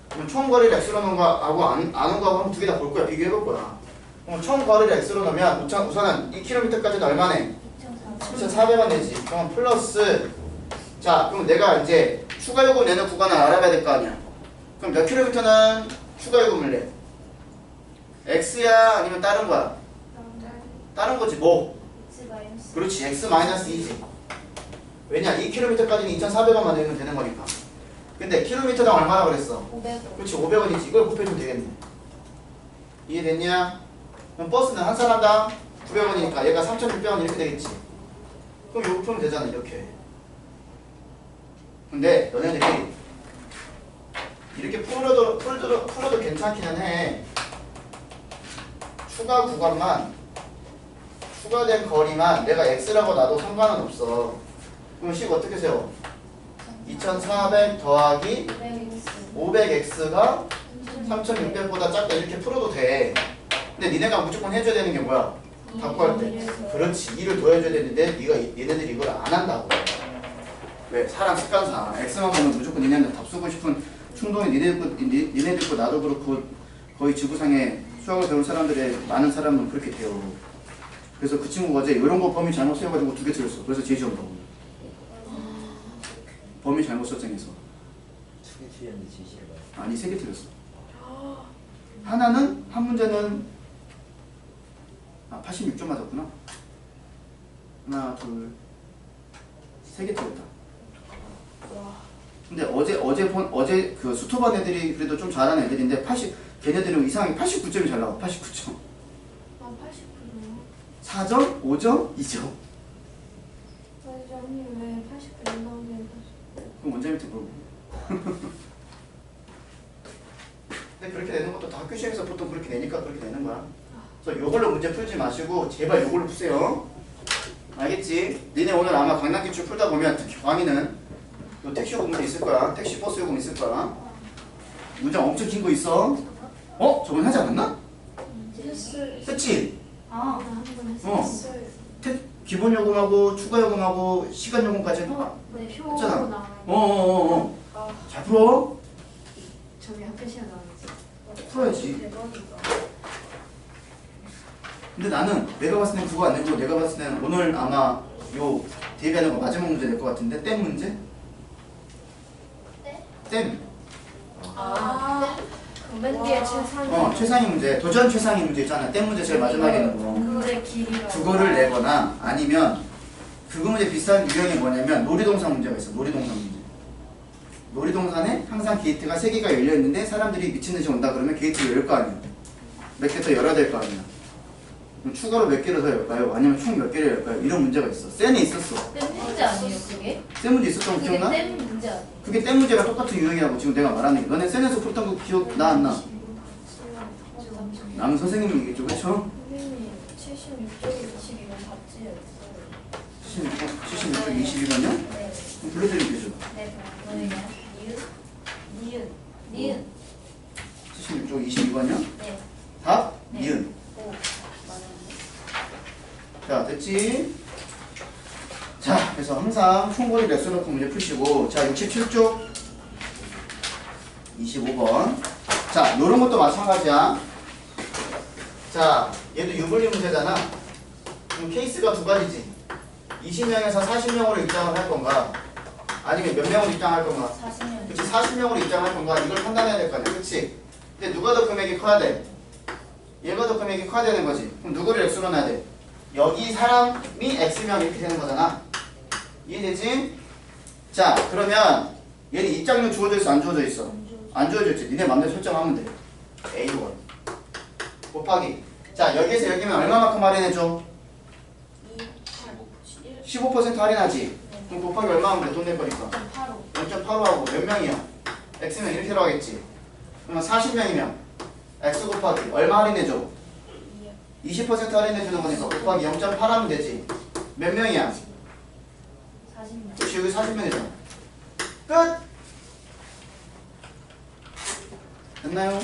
그럼 총거리를 x로 넣은 거하고 안 오는 거하고 두 개 다 볼 거야. 비교해 볼 거야. 그럼 총거리를 x로 넣으면 우선은 2km까지는 얼마네? 2,400원 내지. 그럼 플러스. 자 그럼 내가 이제 추가 요금 내는 구간을 알아봐야 될 거 아니야. 그럼 몇 킬로미터는 추가 요금을 내? x야 아니면 다른 거야? 다른 거지 뭐? 그렇지 x-2지. 왜냐 2km까지는 2,400원만 내면 되는 거니까. 근데 킬로미터당 얼마나 그랬어? 500원. 그렇지 500원이지. 이걸 곱해주면 되겠네. 이해됐냐? 그럼 버스는 한 사람당 900원이니까 얘가 3,600원 이렇게 되겠지. 그럼 요거 풀면 되잖아 이렇게. 근데 너네들이 이렇게 풀어도 괜찮기는 해. 추가 구간만 추가된 거리만 내가 x라고 놔도 상관은 없어. 그럼 식 어떻게 세워? 2,400 더하기 500x가 3,600보다 작다 이렇게 풀어도 돼. 근데 니네가 무조건 해줘야 되는 게 뭐야? 답 구할 때. 그렇지. 2를 더해줘야 되는데 얘네들이 이걸 안 한다고. 왜? 사람 습관상 x만 보면 무조건 니네한테 답 쓰고 싶은 충동이 니네들 거 나도 그렇고 거의 지구상에 수학을 배운 사람들의 많은 사람은 그렇게 돼요. 그래서 그 친구가 어제 이런 거 범위 잘못 세워가지고 2개 틀렸어. 그래서 제시 온다고. 범위 잘못 설정해서. 2개 틀렸는데 제시를 봐요. 아니 3개 틀렸어. 하나는 한 문제는 86점 맞았구나. 하나 둘 3개 틀렸다. 근데 어제 그 수토반 애들이 그래도 좀 잘하는 애들인데 걔네들은 이상하게 89점이 잘 나와. 89점. 89요? 4점, 5점, 2점. 언니 왜 89점 나오는데? 그럼 원장님한테 물어보. 근데 그렇게 내는 것도 다 학교 시험에서 보통 그렇게 내니까 그렇게 내는 거야. 그래서 요걸로 문제 풀지 마시고 제발 요걸로 푸세요. 알겠지? 니네 오늘 아마 강남기출 풀다 보면 특히 광희는 요 택시 요금 있을 거야. 택시 버스 요금 있을 거야. 문장 엄청 긴 거 있어. 어? 저번에 하지 않았나? 했어요. 했지? 아, 한번 어. 했어요. 기본 요금하고 추가 요금하고 시간 요금까지 네, 표 했잖아. 나와요. 잘 풀어. 저기 학교 시간 나오지. 풀어야지. 대박이다. 근데 나는 내가 봤을 땐 그거 안 되고 내가 봤을 때는 오늘 아마 요 대비하는 거 마지막 문제 될 것 같은데 땜 문제? 네? 땜. 아, 맨 뒤에 최상. 최상위 문제. 도전 최상위 문제 있잖아. 땜 문제 제일 마지막에 있는 거. 그거의 길이가. 그거를 내거나 아니면 그거 문제 비슷한 유형이 뭐냐면 놀이동산 문제가 있어. 놀이동산 문제. 놀이동산에 항상 게이트가 3개가 열려 있는데 사람들이 미친 듯이 온다 그러면 게이트를 열 거 아니야. 몇 개 더 열어야 될 거 아니야. 그럼 추가로 몇 개를 더 열까요? 아니면 총 몇 개를 열까요? 이런 문제가 있어. 쌤에 있었어. 땜 문제 아니에요 그게? 쌤 문제 있었던 거 그게 기억나? 땜 문제 아니에요? 그게 땜 문제랑 똑같은 유형이라고 지금 내가 말하는 게. 너네 쌤에서 풀었던 거 기억나 안 나? 남은 선생님이 얘기했죠. 그쵸? 선생님 76쪽에 22번 답지에 있어요. 76쪽 22번이요? 네. 그럼 불러드리면 되죠. 네. 뭐예요? 니은. 76쪽 22번이요? 네. 답? 네. 니은. 오. 맞았네. 자, 됐지? 자, 그래서 항상 총거리 렉수 놓고 문제 푸시고, 자, 67쪽 25번. 자, 요런 것도 마찬가지야. 자, 얘도 유불리 문제잖아. 그럼 케이스가 두 가지지. 20명에서 40명으로 입장을 할 건가? 아니면 몇 명으로 입장할 건가? 40년. 그치, 40명으로 입장할 건가? 이걸 판단해야 될 거 아니야. 그치? 근데 누가 더 금액이 커야 돼? 얘가 더 금액이 커야 되는 거지. 그럼 누구를 X로 놔야 돼? 여기 사람이 X명 이렇게 되는 거잖아. 이해되지? 자, 그러면 얘는 입장료 주어져 있어, 안 주어져 있어? 안 주어져 있지. 니네 맘대로 설정하면 돼. A1 곱하기. 자, 여기에서 여기면 얼마만큼 할인해줘? 15% 할인하지? 그럼 곱하기 얼마 하면 돼? 돈 낼 거니까. 0.85하고 몇 명이야? X명 이렇게 하겠지. 그러면 40명이면 X 곱하기 얼마 할인해줘? 20% 할인해주는 거니까 곱하기 0.8 하면 되지. 몇 명이야? 40년. 그렇지, 여기 40명이잖아. 끝! 됐나요?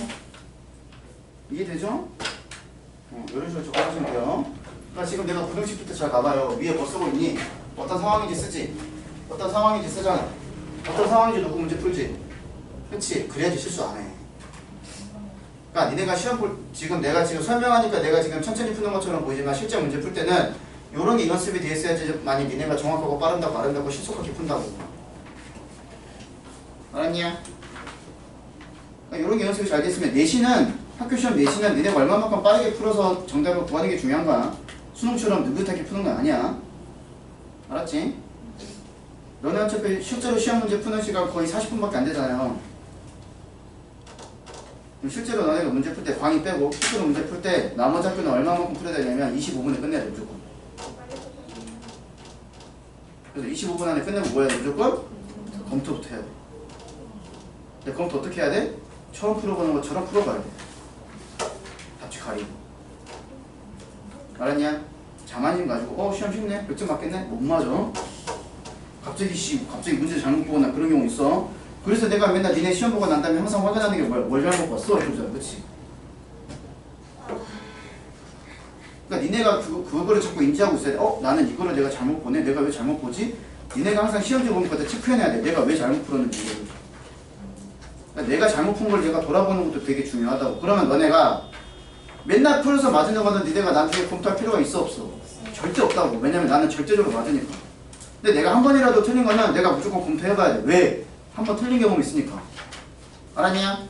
이해되죠? 이런 식으로 적어주시면 돼요. 그러니까 지금 내가 구등식부터 잘 가봐요. 위에 뭐 쓰고 있니? 어떤 상황인지 쓰지? 어떤 상황인지 쓰잖아. 어떤 상황인지 놓고 문제 풀지? 그치? 그래야지 실수 안 해. 그러니까 니네가 시험 볼, 지금 내가 지금 설명하니까 내가 지금 천천히 푸는 것처럼 보이지만 실제 문제 풀 때는 요런 게 연습이 돼 있어야지만이 니네가 정확하고 빠른다고 아름답고 신속하게 푼다고. 알았냐? 그러니까 요런 게 연습이 잘 됐으면 내신은 학교 시험 내신은 니네가 얼마만큼 빠르게 풀어서 정답을 구하는 게 중요한 거야. 수능처럼 느긋하게 푸는 건 아니야. 알았지? 너네 어차피 실제로 시험 문제 푸는 시간 거의 40분밖에 안 되잖아요. 실제로 너네가 문제 풀 때 광의 빼고 실제로 문제 풀 때 나머지 학교는 얼마만큼 풀어야 되냐면 25분에 끝내야 돼 무조건. 그래서 25분 안에 끝내고 뭐 해야 돼? 무조건 검토부터 해야 돼. 근데 검토 어떻게 해야 돼? 처음 풀어보는 것처럼 풀어봐야 돼. 답지 가리고. 알았냐? 자만심 가지고 시험 쉽네? 몇 점 맞겠네? 못 맞아. 갑자기 문제 잘못 보거나 그런 경우 있어. 그래서 내가 맨날 니네 시험 보고 난 다음에 항상 확인하는 게 뭐야? 뭘 잘못 봤어? 이러잖아. 그치? 그러니까 니네가 그거를 자꾸 인지하고 있어야 돼. 나는 이거를 내가 잘못 보네? 내가 왜 잘못 보지? 니네가 항상 시험지 보니까 체크해놔야 돼. 내가 왜 잘못 풀었는지. 그러니까 내가 잘못 푼 걸 내가 돌아보는 것도 되게 중요하다고. 그러면 너네가 맨날 풀어서 맞은 거는 니네가 나중에 검토할 필요가 있어 없어? 절대 없다고. 왜냐면 나는 절대적으로 맞으니까. 근데 내가 한 번이라도 틀린 거는 내가 무조건 검토해봐야 돼. 왜? 한 번 틀린 경험이 있으니까. 알았냐?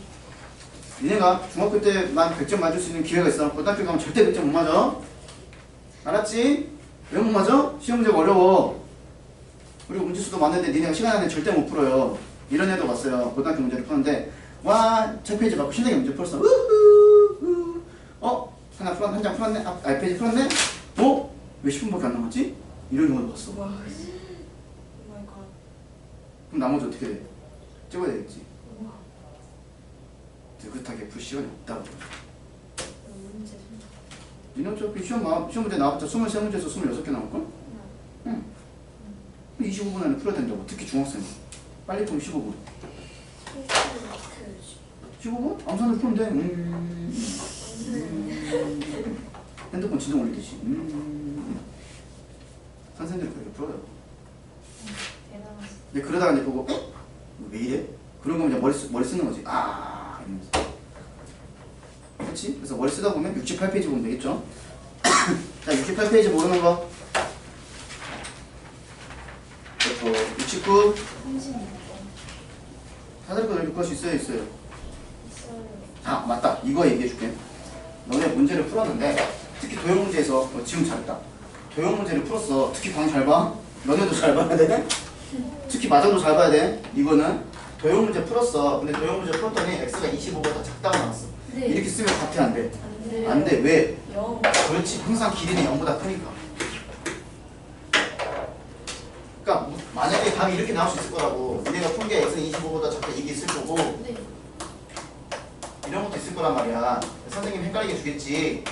니네가 중학교 때만 100점 맞을 수 있는 기회가 있어. 고등학교 가면 절대 100점 못 맞아. 알았지? 왜 못 맞아? 시험 문제가 어려워. 그리고 문제수도 많은데 니네가 시간 안에 절대 못 풀어요. 이런 애도 봤어요. 고등학교 문제를 푸는데 와, 첫 페이지 받고 신나게 문제 풀었어. 우후. 하나 풀었네. 한 장 풀었네. 페이지 풀었네. 왜 10분밖에 안 남았지? 이런 경우도 봤어. 와. 오 마이 갓. 그럼 나머지 어떻게 돼? 찍어야 되겠지. 느긋하게 풀 시간이 없다고. 니는 어차피 시험 문제 나왔자 23문제에서 26개 나올걸? 응. 25분 안에 풀어야 된다고. 특히 중학생. 빨리 풀면 15분. 15분? 암산을 풀면 돼. 핸드폰 진동 올리듯이. 선생님들이 그렇게 풀어요. 근데 그러다가 이제 보고 왜 이래? 그런 거면 이제 머리 쓰는 거지. 이러면서. 그렇지? 그래서 머리 쓰다 보면 68페이지 보면 되겠죠? 자, 68페이지 모르는 거. 몇 번? 69? 36번. 다들 거 여기 것이 있어요? 있어요. 아 맞다 이거 얘기해줄게. 너네 문제를 풀었는데 특히 도형 문제에서 지금 잘했다. 도형 문제를 풀었어. 특히 강 잘 봐. 너네도 잘 봐야 돼. 특히 마저도 잘 봐야 돼. 이거는 도형 문제 풀었어. 근데 도형 문제 풀었더니 x가 25보다 작다고 나왔어. 네. 이렇게 쓰면 같아 안 돼? 안 돼요. 안 돼. 왜? 0. 그렇지. 항상 길이는 0보다 크니까. 그러니까 만약에 답이 이렇게 나올 수 있을 거라고. 우리가 푼 게 x는 25보다 작다 이게 있을 거고 네. 이런 것도 있을 거란 말이야. 선생님 헷갈리게 주겠지.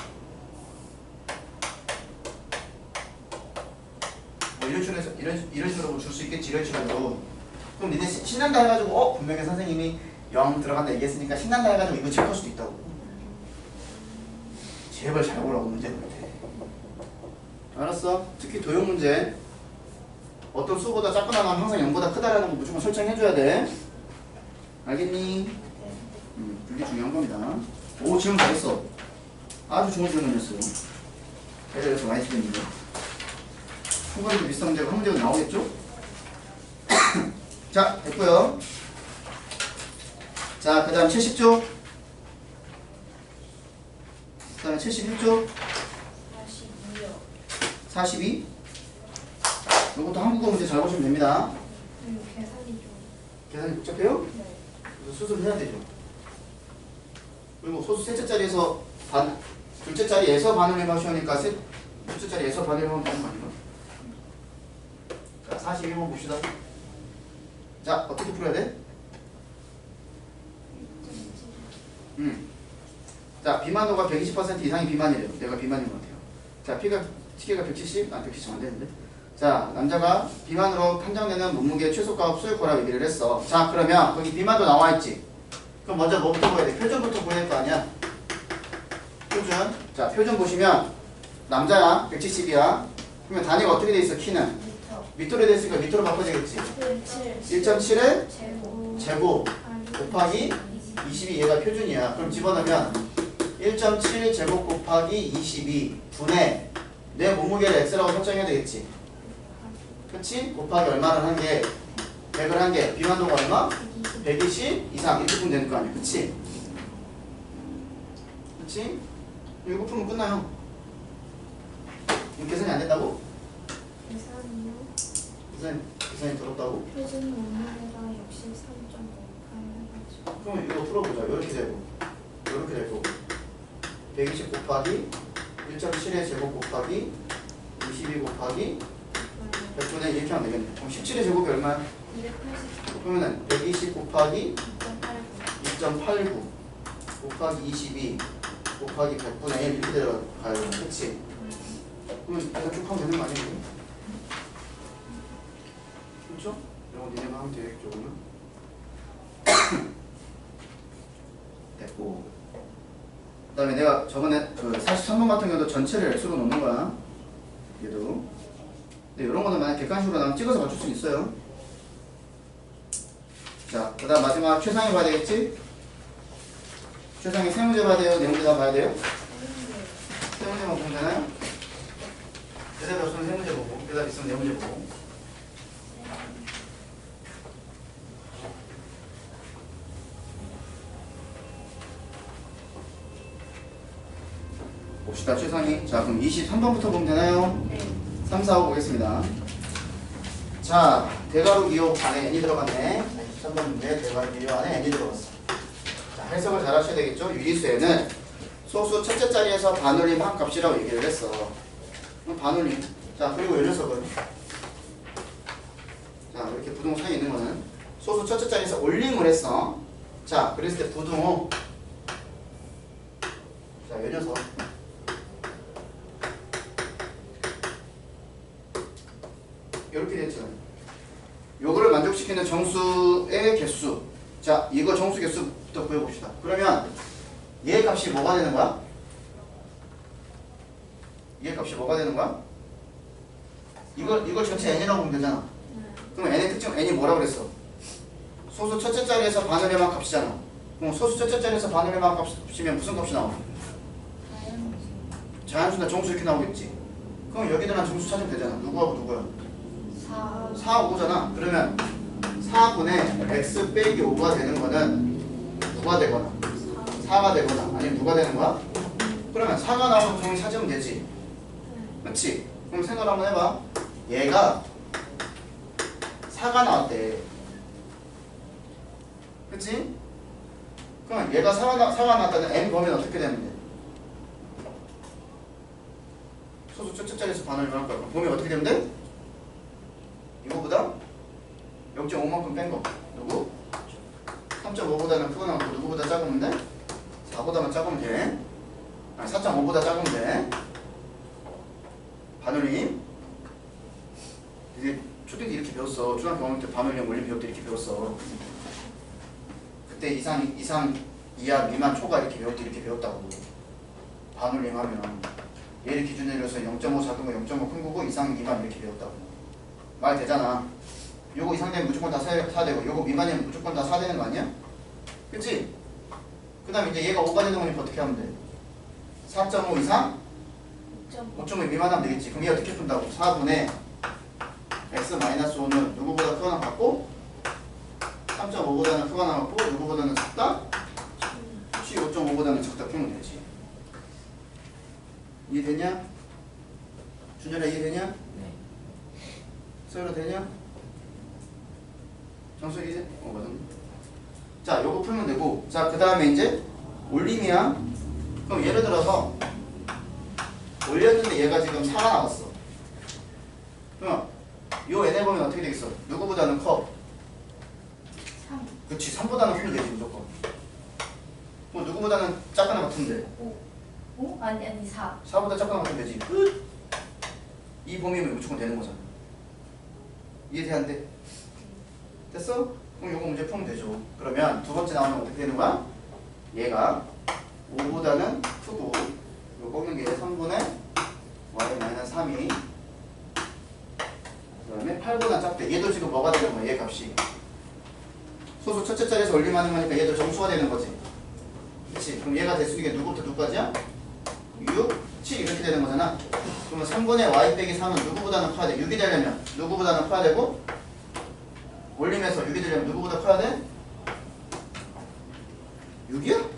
뭐 이런 식으로 해서 이런 식으로 줄 수 있겠지. 이런 식으로. 그럼 니네 신난다 해가지고 분명히 선생님이 0 들어간다 얘기했으니까 신난다 해가지고 이거 체크할 수도 있다고. 제발 잘 보라고 문제 볼 때. 알았어? 특히 도형 문제 어떤 수보다 작거나 나면 항상 0보다 크다라는 거 무조건 설정해줘야 돼. 알겠니? 그게 중요한 겁니다. 오 질문 잘했어. 아주 좋은 질문이었어요. 배려해서 많이 틀렸는데 후반에도 비슷한 문제가 한 문제가 나오겠죠? 자 됐고요. 자 그 다음 70조 그 다음에 71조 42요. 42 이것도 한국어 문제 잘 보시면 됩니다. 계산이 좀. 계산이 복잡해요? 네. 그래서 수술을 해야 되죠. 그리고 소수 셋째 자리에서 둘째 자리에서 반을 해봐 쉬우니까 둘째 자리에서 반을 해보면 되는 거 아닌가? 자 41번 봅시다. 자 어떻게 풀어야 돼? 자 비만도가 120% 이상이 비만이래요. 내가 비만인 것 같아요. 자 키가 170? 170 안 되는데. 자 남자가 비만으로 판정되는 몸무게 최소값 소유거라고 얘기를 했어. 자 그러면 거기 비만도 나와 있지. 그럼 먼저 뭐부터 보여야 돼? 표준부터 보여야 될 거 아니야? 표준. 자 표준 보시면 남자야 170이야. 그러면 단위가 어떻게 돼 있어? 키는 밑으로 돼 있으니까 밑으로 바꿔지겠지. 1.7에 제곱 곱하기 22 얘가 표준이야. 그럼 집어넣으면 1.7 제곱 곱하기 22 분의 내 몸무게를 x라고 설정해야 되겠지. 그치? 곱하기 얼마를 한 게? 100을 한 게. 비만도가 얼마? 120 이상 이렇게 풀면 되는 거 아니야. 그치? 그치? 이거 풀면 끝나요. 이거 계산이 안 된다고? 계산이요? 계산이 더럽다고? 표준 몸무게가 63.58. 그러면 이거 풀어보자. 이렇게 되고 이렇게 되고 120 곱하기 1.7의 제곱 곱하기 22 곱하기 100분의 이렇게 하면 되겠네. 그럼 17의 제곱이 얼마야? 280. 그러면은 120 곱하기 2.89. 2.89 곱하기 22 곱하기 100분의 1 이렇게 들어가요. 그치? 그러면 이거 쭉 하면 되는 거 아니에요? 그렇죠? 이런 거 니네가 하면 되겠죠 그러면? 됐고 그 다음에 내가 저번에 그 43번 같은 경우도 전체를 x로 놓는 거야. 얘도. 근데 이런 거는 만약 객관식으로 나면 찍어서 맞출 수 있어요. 자, 그 다음 마지막 최상위 봐야 되겠지? 최상위 세 문제 봐야 돼요? 네 문제 다 봐야 돼요? 세 문제만 보면 되나요? 대답이 없으면 세 문제 보고, 대답 있으면 네 문제 보고. 봅시다, 최상위. 자, 그럼 23번부터 보면 되나요? 네. 3, 4, 5 보겠습니다. 자, 대괄호 기호 안에 n이 들어갔네. 3번 문제 대괄호 기호 안에 n이 들어갔어. 자, 해석을 잘 하셔야 되겠죠? 유리수에는 소수 첫째 자리에서 반올림 한 값이라고 얘기를 했어. 그럼 반올림. 자, 그리고 이 녀석은 자, 이렇게 부동 사이에 있는 거는 소수 첫째 자리에서 올림을 했어. 자, 그랬을 때 부동호. 자, 이 녀석. 이렇게 됐죠. 요거를 만족시키는 정수의 개수. 자, 이거 정수 개수부터 구해봅시다. 그러면 얘 값이 뭐가 되는 거야? 얘 값이 뭐가 되는 거야? 이걸 전체 n이라고 보면 되잖아. 그럼 n의 특징 n이 뭐라고 그랬어? 소수 첫째 자리에서 반올림한 값이잖아. 그럼 소수 첫째 자리에서 반올림한 값이면 무슨 값이 나와? 자연수나 정수 이렇게 나오겠지. 그럼 여기다가 정수 찾으면 되잖아. 누구하고 누구야? 4. 4, 5잖아. 그러면 4분의 x 빼기 5가 되는 거는 누가 되거나 4가 되거나 아니면 누가 되는 거야? 그러면 4가 나오면 종이 찾으면 되지. 그렇지? 그럼 생각 한번 해봐. 얘가 4가 나왔대. 그치? 그럼 얘가 4가 나왔다는 n 범위는 어떻게 되면 돼? 소수 첫째자리에서 반을 할 거야. 범위 어떻게 되면 돼? 이거보다 0.5만큼 뺀 거. 누구? 3.5보다는 크거 나왔고 누구보다 작으면 돼? 4보다만 작으면 돼. 아니 4.5보다 작으면 돼. 반올림. 이제 초딩 때 이렇게 배웠어. 중학교 5학년 때 반올림 올림 배울 때 이렇게 배웠어. 그때 이상 이하 미만 초가 이렇게 배울 때 이렇게 배웠다고. 반올림 하면 얘를 기준으로 해서 0.5 작은 거 0.5 큰 거고 이상 미만 이렇게 배웠다고. 말 되잖아. 요거 이상 되면 무조건 다 4 되고 요거 미만이면 무조건 다 4 되는 거 아니야? 그치? 그 다음에 이제 얘가 5가 되는 거니까 어떻게 하면 돼? 4.5 이상? 5.5 미만하면 되겠지. 그럼 얘 어떻게 푼다고? 4분의 x-5는 누구보다 크거나 같고 3.5보다는 크거나 같고 누구보다는 작다? 혹시 5.5보다는 작다 풀면 되지. 이해되냐? 준열아 이해되냐? 네. 서열아 되냐? 정수 이제? 맞았네. 자 요거 풀면 되고 자 그 다음에 이제 올림이야. 그럼 예를 들어서 올렸는데 얘가 지금 4가 나왔어. 그럼 요 n의 범위는 어떻게 되겠어? 누구보다는 커? 3. 그치 3보다는 크면 되지 무조건. 뭐 누구보다는 작거나 같은데 5? 아니 4. 4보다 작거나 같으면 되지. 끝! 이 범위면 무조건 되는 거잖아. 이해돼 안 돼? 됐어? 그럼 요거 문제 풀면 되죠. 그러면 두 번째 나오면 어떻게 되는 거야? 얘가 5보다는 크고 요 꺾는 게 3분의 y-3이 그 다음에 8보다 작대. 얘도 지금 뭐가 되는 거야? 얘 값이 소수 첫째 자리에서 올림하는 거니까 얘도 정수가 되는 거지. 그치? 그럼 얘가 될 수 있는 게 누구부터 누구까지야? 6, 7 이렇게 되는 거잖아. 그러면 3분의 y 빼기 3은 누구보다는 커야 돼? 6이 되려면 누구보다는 커야 되고 올림에서 6이 되려면 누구보다 커야 돼? 6이야?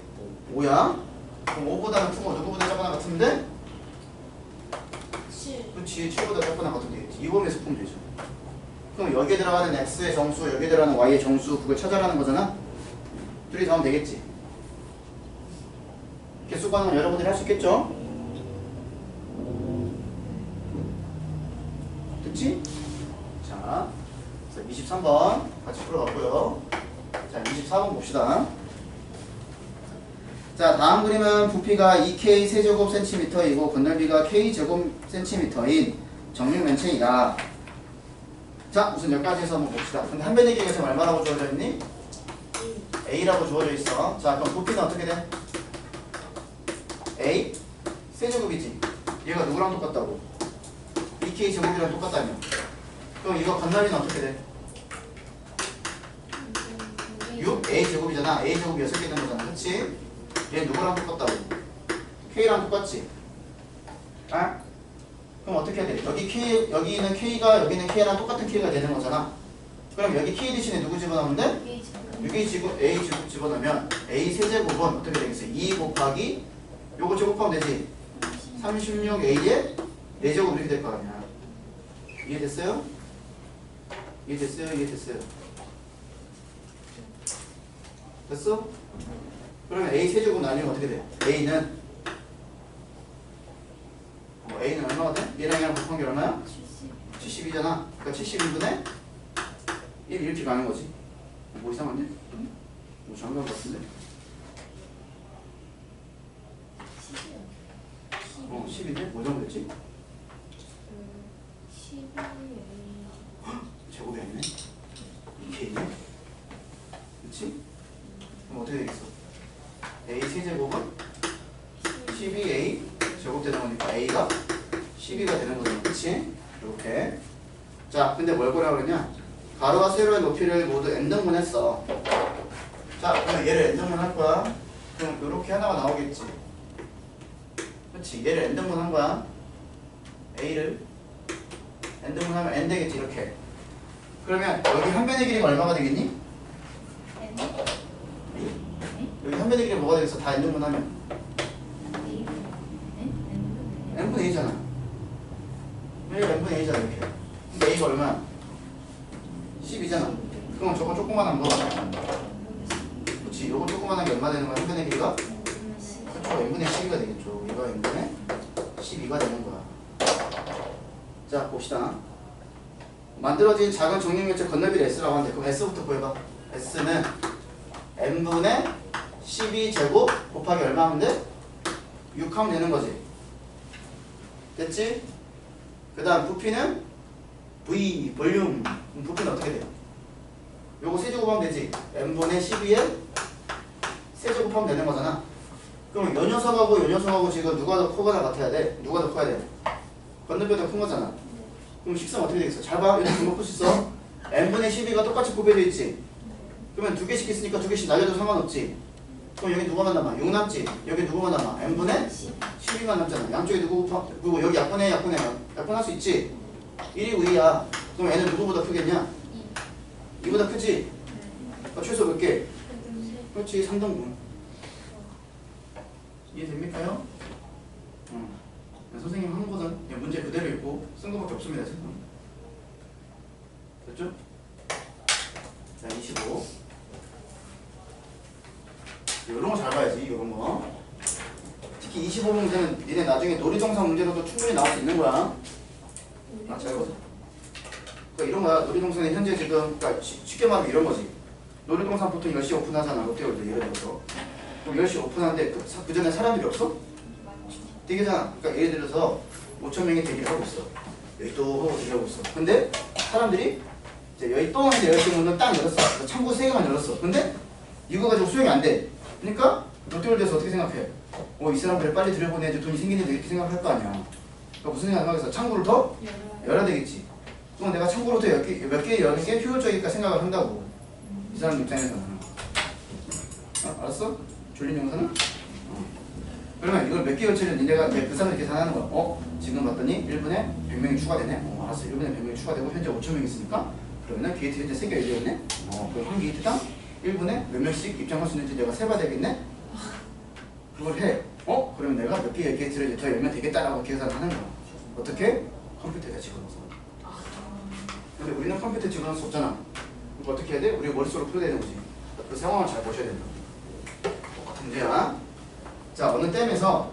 5야? 그럼 5보다는 크고 누구보다 작거나 같은데? 7. 그렇지 7보다 작거나 같으면 되겠지. 이 범위에서 풀면 되죠. 그럼 여기에 들어가는 x의 정수 여기에 들어가는 y의 정수 그걸 찾아라는 거잖아. 둘이 더하면 되겠지. 개수 관은 여러분들이 할 수 있겠죠? 됐지? 자 23번 같이 풀어봤고요. 자 24번 봅시다. 자 다음 그림은 부피가 2k 세제곱 센티미터이고 건널비가 k 제곱 센티미터인 정육면체이다. 자 우선 여기까지 해서 한번 봅시다. 근데 한변에게 지금 얼마라고 주어져 있니? a라고 주어져 있어. 자 그럼 부피는 어떻게 돼? a 세제곱이지. 얘가 누구랑 똑같다고? 2k 제곱이랑 똑같다며. 그럼 이거 건널비는 어떻게 돼? 6 a 제곱이잖아. a 제곱이 6개 되는 거잖아. 그치? 얘 누구랑 똑같다고? k랑 똑같지? 아? 그럼 어떻게 해야 돼? 여기는 k가 여기는 k랑 똑같은 k가 되는 거잖아. 그럼 여기 k 대신에 누구 집어넣으면 돼? 6a 제곱 a 제곱 집어넣으면 a 세제곱은 어떻게 되겠어? 2 곱하기 요거 제곱하면 되지? 36a에 4제곱 이렇게 될 거 아니야. 이해됐어요? 이해됐어요? 이해됐어요? 됐어? 그러면 a 세제곱 나누면 어떻게 돼? a는 a는 얼마가 돼? 얘랑 얘랑 곱한 게 얼마야? 72잖아. 그러니까 72분의 1 이렇게 가는 거지. 뭐 이상한데? 뭐 장난 같은데? 10인데? 뭐 정도 됐지? 12. 제곱이 아니네? 이게 있네? 그치? 그럼 어떻게 되겠어? a 세제곱은 12a 제곱 되는 거니까 a가 12가 되는 거잖아. 그치? 이렇게. 자, 근데 뭘 보라고 그러냐? 가로와 세로의 높이를 모두 n등분 했어. 자, 그러면 얘를 n등분 할 거야. 그럼 이렇게 하나가 나오겠지. 그치? 얘를 n등분 한 거야. a를 n등분 하면 n 되겠지. 이렇게. 그러면 여기 한 변의 길이가 얼마가 되겠니? 여기 한 변의 길이 뭐가 되겠어? 다 n등분 하면 n분의 a잖아. 여기 n분의 a잖아 이렇게. 근데 a가 얼마야? 10이잖아. 그럼 저거 조그만한 거 그렇지. 요거 조그만한 게 얼마 되는 거야? 한 변의 길이가? 그렇죠. n분의 12가 되겠죠. 얘가 n분의 12가 되는 거야. 자 봅시다. 만들어진 작은 정육면체 건너비를 S라고 하는데 그럼 S부터 구해봐. S는 n분의 12제곱 곱하기 얼마 하면 돼? 6 하면 되는 거지. 됐지? 그 다음 부피는 V, 볼륨. 부피는 어떻게 돼? 요거 세제곱하면 되지. n분의 12에 세제곱하면 되는 거잖아. 그럼 요 녀석하고 요 녀석하고 지금 누가 더 크거나 같아야 돼? 누가 더 커야 돼? 건너비가 더 큰 거잖아. 그럼 식성 어떻게 되겠어? 잘 봐. 이렇게 묶을 수 있어. n분의 12가 똑같이 곱해져 있지. 그러면 두 개씩 있으니까 두 개씩 날려도 상관없지. 그럼 여기 누가만 남아? 6 남지. 여기 누구만 남아? n분의 12만 남잖아. 양쪽에 누구 그리고 여기 약분해 약분할 수 있지. 1이고 2야. 그럼 n은 누구보다 크겠냐? 2보다 크지? 최소 몇 개? 그렇지. 3등분. 이해됩니까요? 선생님 한 거는 문제 그대로 읽고 쓴 거밖에 없습니다. 지금. 됐죠? 자, 25. 이런 거 잘 봐야지. 이런 거. 특히 25 문제는 니네 나중에 놀이동산 문제로도 충분히 나올 수 있는 거야. 잘 보자. 그러니까 이런 거야. 놀이동산에 현재 지금 그러니까 쉽게 말하면 이런 거지. 놀이동산 보통 10시 오픈하잖아. 롯데월드 예를 들어서. 그럼 10시 오픈하는데 그 전에 사람들이 없어? 되게잖아. 그러니까 예를 들어서 5,000명이 대기를 하고 있어. 여기 또 하고 대기하고 있어. 근데 사람들이 이제 여기 또 하는데 여기 문을 딱 열었어. 창구 3개만 열었어. 근데 이거 가지고 수용이 안 돼. 그러니까 롯데월드에서 어떻게 생각해? 이 사람들 빨리 들여보내야지 돈이 생기는데 이렇게 생각할 거 아니야. 그러니까 무슨 생각하겠어? 창구를 더 열어야 되겠지. 그럼 내가 창구를 더 몇 개 여는 게 효율적일까 생각을 한다고. 이 사람 입장에서는. 알았어? 졸린 영상은? 그러면 이걸 몇 개 열차를 니네가 그 사람들 계산하는 거야. 지금 봤더니 1분에 100명이 추가되네. 알았어. 1분에 100명이 추가되고 현재 5,000명 있으니까 그러면은 게이트 현재 3개 열렸네. 그럼 한 게이트당 1분에 몇 명씩 입장할 수 있는지 내가 세봐야 되겠네. 그걸 해. 그러면 내가 몇 개의 게이트를 더 열면 되겠다라고 계산하는 거야. 어떻게? 컴퓨터에다 집어넣어서. 근데 우리는 컴퓨터에 집어넣을 수 없잖아. 그럼 어떻게 해야 돼? 우리 머릿속으로 풀어야 되는 거지. 그 상황을 잘 보셔야 된다. 똑같은 문제야. 자, 어느 댐에서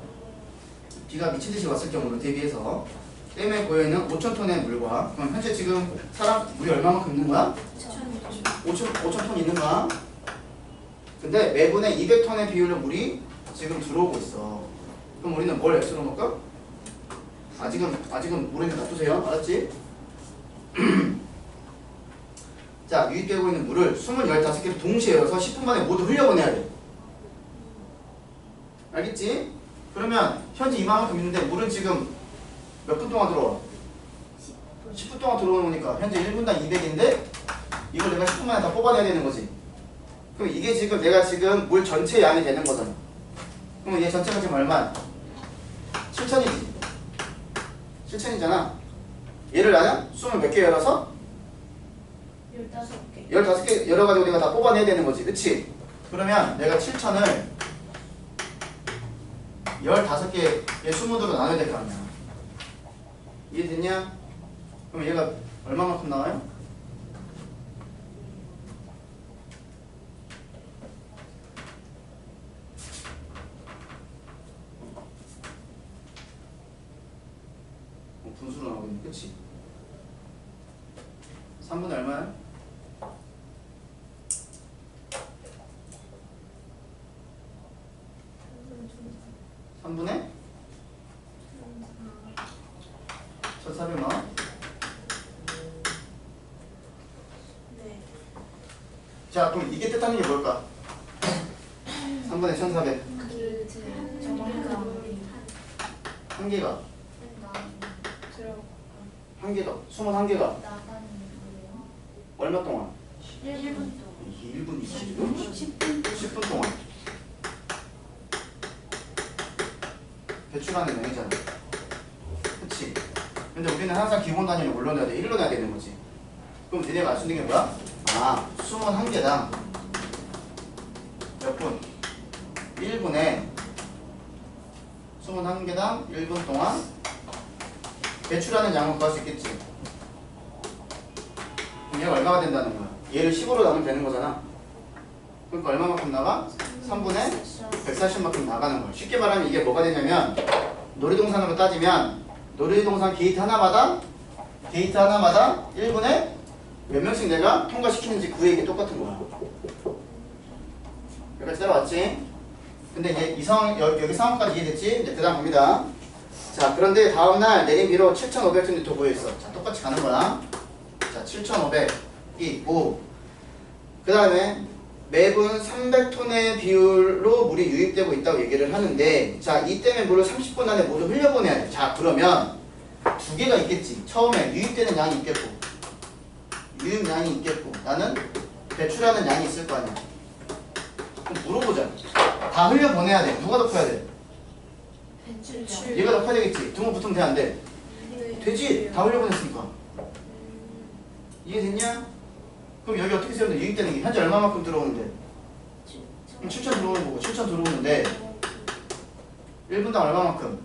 비가 미친듯이 왔을 경우를 대비해서 댐에 고여있는 5,000톤의 물과 그럼 현재 지금 물이 얼마만큼 있는 거야? 5,000톤 있는 거야. 근데 매분에 200톤의 비율로 물이 지금 들어오고 있어. 그럼 우리는 뭘 X로 넣을까? 아직은 물에 놔두세요. 알았지? 자, 유입되고 있는 물을 15개를 동시에 열어서 10분 만에 모두 흘려보내야 돼. 알겠지? 그러면 현재 이만큼 있는데 물은 지금 몇 분 동안 들어와? 10분 동안 들어오는 거니까 현재 1분당 200인데 이걸 내가 10분 만에 다 뽑아내야 되는 거지. 그럼 이게 지금 내가 지금 물 전체 양이 되는 거잖아. 그럼 얘 전체가 지금 얼마야? 7,000이지. 7,000이잖아. 얘를 나는 20 몇 개 열어서 15개. 15개 열어가지고 내가 다 뽑아내야 되는 거지. 그치? 그러면 내가 7,000을 15개의 수문으로 나눠야 될 거 아니야. 이해됐냐? 그럼 얘가 얼마만큼 나와요? 분수로 나오겠네. 그치? 3분의 얼마야? 삼분의 1,400만 원? 네. 자, 그럼 이게 뜻하는 게 뭘까? 3분의 1,400. 한 개가. 한 개가. 21개가. 얼마 동안? 1분 1분 20분? 10분 동안. 배출하는 양이잖아. 그치? 근데 우리는 항상 기본 단위를 올려놔야 돼. 1로 놔야 되는 거지. 그럼 그럼 니네가 알 수 있는 게 뭐야? 아, 21개당 몇 분? 1분에 21개당 1분 동안 배출하는 양을 구할 수 있겠지. 그럼 얘가 얼마가 된다는 거야? 얘를 10으로 나누면 되는 거잖아. 그러니까 얼마만큼 나가? 3분의 140만큼 나가는 거야. 쉽게 말하면 이게 뭐가 되냐면 놀이동산으로 따지면 놀이동산 게이트 하나마다 1분에 몇 명씩 내가 통과시키는지 그 얘기 똑같은 거야. 여기까지 따라왔지? 근데 이제 이 상황, 여기 상황까지 이해됐지? 이제 그 다음 갑니다. 자, 그런데 다음날 내림비로 7,500톤이 또 모여있어. 자, 똑같이 가는 거야. 자, 7,500이 있고, 그 다음에 매분 300톤의 비율로 물이 유입되고 있다고 얘기를 하는데, 자, 이때문에 물을 30분 안에 모두 흘려보내야 돼. 자, 그러면 두 개가 있겠지. 처음에 유입되는 양이 있겠고, 유입량이 있겠고, 나는 배출하는 양이 있을 거 아니야. 그럼 물어보자. 다 흘려보내야 돼. 누가 더 커야 돼? 배출. 얘가 더 커야 되겠지. 두 번 붙으면 돼, 안 돼? 되지. 다 흘려보냈으니까. 이해됐냐? 그럼 여기 어떻게 세우는데? 유입되는 게 현재 얼마만큼 들어오는데? 그럼 7,000 들어오는 거고 7,000 들어오는데 1분당 얼마만큼?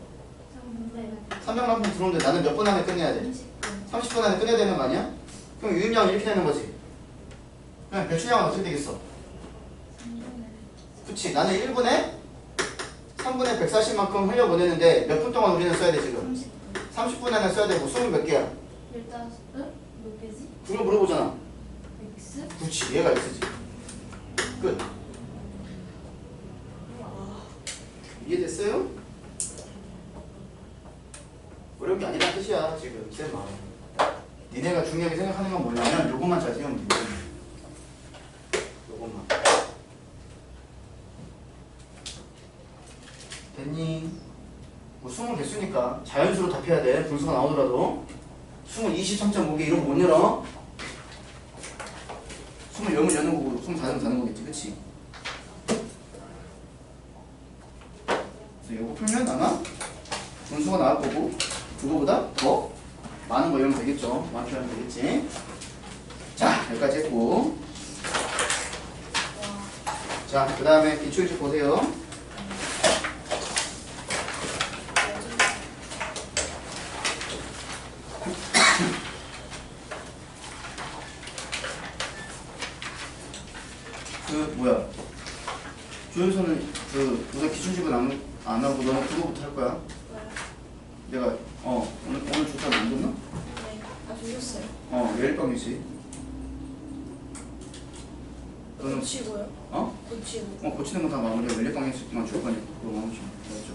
300만큼 들어오는데 나는 몇 분 안에 끝내야 돼? 30분 안에 끝내야 되는 거 아니야? 그럼 유입량은 이렇게 되는 거지. 그럼 배출량은 어떻게 되겠어? 그치. 나는 1분에 3분의 140만큼 흘려보내는데 몇 분 동안 우리는 써야 돼 지금? 30분 안에 써야 되고 수은 몇 개야? 일단 몇 개지? 그걸 물어보잖아. X? 그렇지. 얘가 X지. 끝. 이해됐어요? 어려운 게 아니란 뜻이야 지금 쌤 마음. 니네가 중요하게 생각하는 건 뭐냐면 요것만 잘 세우면 돼. 요것만. 됐니? 뭐 수능 개수니까 자연수로 답해야 돼. 분수가 나오더라도. 수능 23.5개 이런 거 못 열어. 20열면 여는 거고 24면 자는 거겠지. 그치? 그래서 요거 풀면 아마 분수가 나올 거고 그거보다 더 많은 거 이러면 되겠죠. 많게 하면 되겠지. 자, 여기까지 했고. 자, 그 다음에 기출집 보세요. 뭐야? 조연서는 우선 기출집은 안 하고 너는 그거부터 할 거야. 내가 오늘 조사를 안 줬나? 네. 아, 주셨어요. 내일밤이지. 너는 고치고요. 고치고. 고치는 건 다 마무리야. 연립방에서만 줄 거니까 그거 마무리 좀 해야죠.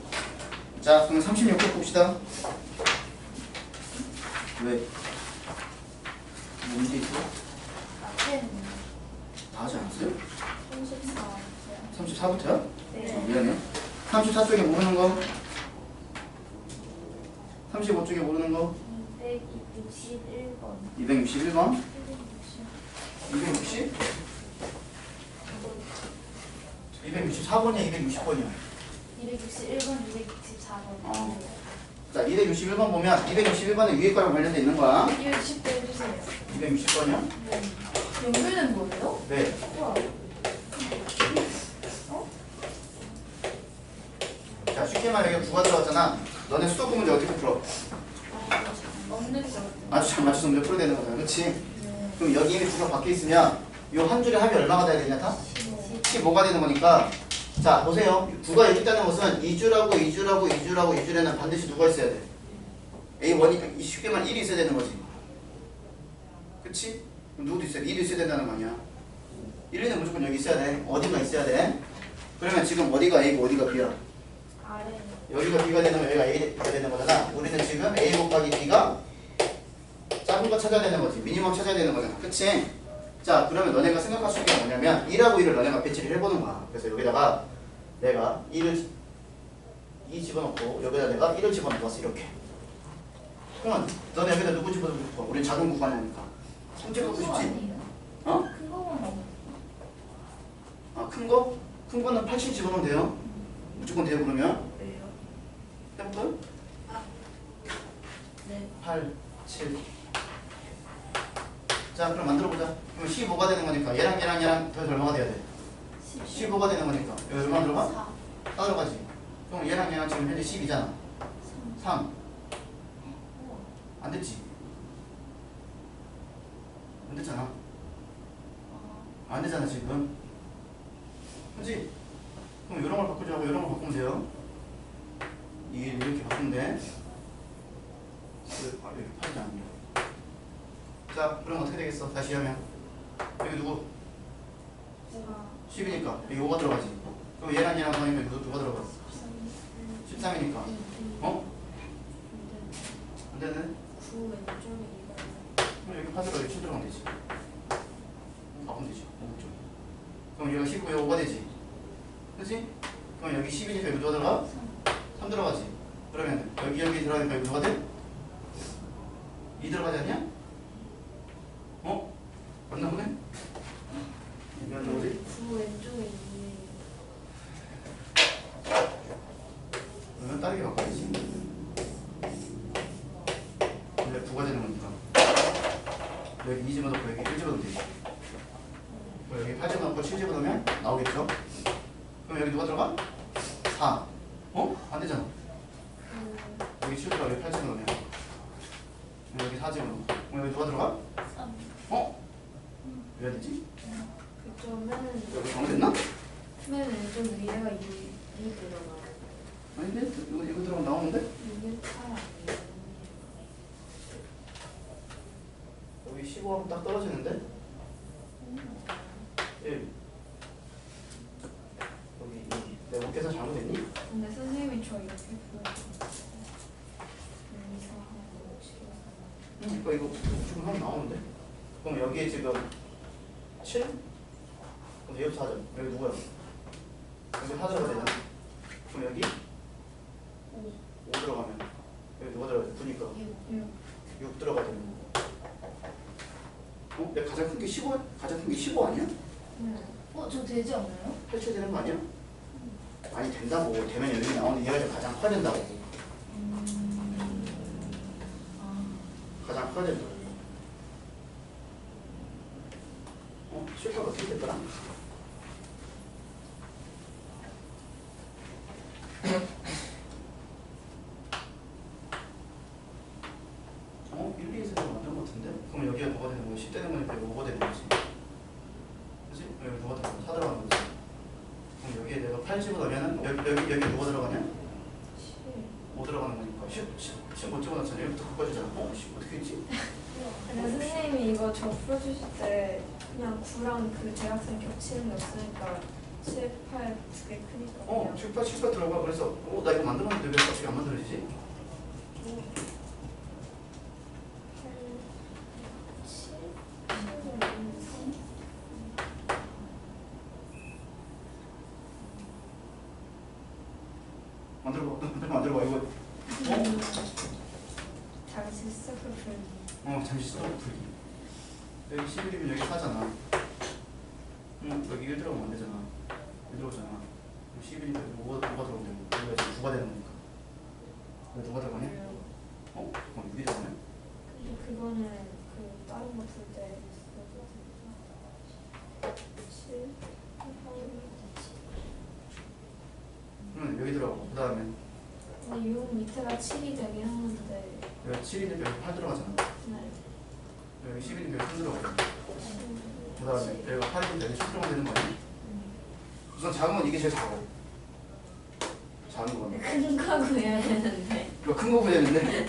자, 그럼 36쪽 봅시다. 왜? 뭐 문제 있어? 앞에는 다 하지 않았어요? 34. 34부터야? 네. 미안해. 34쪽에 모르는 거? 35쪽에 모르는 거? 261번. 261번? 260? 264번이야, 260번이야. 261번, 264번. 자, 261번 보면 261번은 위에 거랑 관련돼 있는 거야. 260대 해주세요. 260번이요? 네. 연결된 거예요? 네. 우와. 자, 쉽게 말해 여기 구가 들어갔잖아. 너네 수도권 문제 어떻게 풀어? 없는 거. 아주 잘 맞춰서 문제 풀어야 되는 거잖아. 그치? 네. 그럼 여기 이미 구가 박혀 있으면 요 한 줄에 합이 얼마가 돼야 되냐 다? 15가 되는 거니까. 자, 보세요. 구가 여기 있다는 것은 2줄하고 2줄하고 2줄하고 2줄에는 반드시 누가 있어야 돼? A1이 쉽게 말하면 1이 있어야 되는 거지. 그치? 그럼 누구도 있어야 돼? 2도 있어야 된다는 거 아니야. 1위는 무조건 여기 있어야 돼. 어딘가 있어야 돼. 그러면 지금 어디가 A고 어디가 B야? 아래. 여기가 B가 되면 여기가 A가 되는 거잖아. 우리는 지금 A 곱하기 B가 작은 거 찾아야 되는 거지. 미니멈 찾아야 되는 거잖아. 그치? 자, 그러면 너네가 생각할 수 있는 게 뭐냐면 2라고 1을 너네가 배치를 해보는 거야. 그래서 여기다가 내가 2를 2 집어넣고 여기다 내가 1을 집어넣었어. 이렇게. 그러면 너네 여기다 누구 집어넣고 싶어? 우린 작은 구간이니까. 성질 갖고 싶지? 어? 큰 거만. 아, 큰 거? 큰 거는 80 집어넣으면 돼요. 무조건 돼요, 그러면. 왜요? 해볼까요? 네. 8, 7. 자 그럼 만들어보자. 그럼 15가 되는 거니까 얘랑 더해서 얼마가 돼야 돼? 15가 되는 거니까 여기 얼마 들어가? 4. 다 들어가지. 그럼 얘랑 지금 현재 10이잖아. 3. 안 됐지? 안 됐잖아. 안 되잖아 지금. 그지? 그럼 이런 걸 바꾸지 말고 이런 걸 바꾸면 돼요. 이게 이렇게 바꾸면 돼. 이렇게 팔지 않네. 자 그럼 어떻게 되겠어? 다시 하면 여기 누구? 10이니까 여기 5가 들어가지. 그럼 얘랑 더하니까 누가 들어가? 13이니까 어? 안 되네? 9 왼쪽에 그럼 여기 파스가 여기 7 들어가면 되지. 바꾸면 되지. 5쪽. 그럼 여기가 19, 여기 5가 되지. 그치? 그럼 여기 10이니까 여기 누가 들어가? 3 들어가지. 그러면 여기 들어가니까 여기 누가 돼? 2 들어가지 않냐? 어? 맞나 보네? 이게 안 나오지? 9 왼쪽에 2. 그러면 다르게 바꿔야지. 근데 9가 되는 거니까 여기 2 집어넣고 여기 1 집어넣으면 되지. 그리고 여기 8 집어넣고 7 집어넣으면 나오겠죠? 그럼 여기 누가 들어가? 4. 어? 안 되잖아. 여기 7 들어가 여기 8 집어넣으면 여기 4 집어넣고 그럼 여기 누가 들어가? 3. 어? 왜 되지? 그쪽은 여기 정됐나? 맨 왼쪽 위에가 2 들어가요. 아닌데? 이거 들어가면 나오는데? 이게 8 아니에요? 여기 15하면 딱 떨어지는데? 1 여기 2 내가 계산 잘못했니? 근데 선생님이 저 이렇게 보여주세요. 1, 2, 4 하고 7. 이거 지금 하면 나오는데? 그럼 여기에 지금 7? 그럼 얘부터 하자. 여기 누구야? 여기 4 들어가야 되잖아. 그럼 여기 5 들어가면 여기 누가 들어가야 돼? 9니까 6 들어가야 되는 거. 어? 내가 가장 큰 게 15? 가장 큰 게 15 아니야? 저 되지 않나요? 해쳐야 되는 거 아니야? 아니 된다고. 되면 여기 나오는 얘가 좀 가장 커야 된다고. 가장 커야 된다고. 어? 실타가 어떻게 됐더라? 어? 1, 2에서 만든 것 같은데? 그럼 여기가 뭐가 되는 거야? 10 되는 거니까 이거 5가 되는 거지. 그치? 여기 뭐가 들어가? 4 들어가는 거지. 그럼 여기에 내가 8 집어넣으면은 여기 뭐가 들어가냐? 5 들어가는 거니까 10못 집어넣잖아. 여기부터 바꿔주잖아. 어? 10 어떻게 했지? 근데 선생님이 이거 저 풀어주실 때 그냥 9랑 그 대학생 겹치는 게 없으니까 7, 8 두 개 크니까 어, 7, 8 들어가. 그래서 나 이거 만들었는데 왜 갑자기 안 만들어지지? 7, 만들어봐. 이거 잠시 스톱을 풀기. 잠시 스톱 풀기. 여기 11이면 여기 4잖아. 여기 1 들어가면 안 되잖아. 1 들어오잖아. 11이면 여기 5가 들어오면 되고 여기가 지금 9가 되는 거니까. 여기 누가 들어가냐? 어? 6이 들어가네? 근데 그거는 그 다른 거 풀 때 7, 8, 그러면 여기 들어가고 그 다음에 근데 6 밑에가 7이 되긴 하는데 여기 7이니까 여기 8 들어가잖아. 네. 여기 11이니까 여기 3 들어가잖아. 그 다음에 여기가 8이니까 여기 10 들어가면 되는 거 아니야? 우선 작은 건 이게 제일 작아. 작은 거는. 큰 거 구해야 되는데 이거 큰 거 구했는데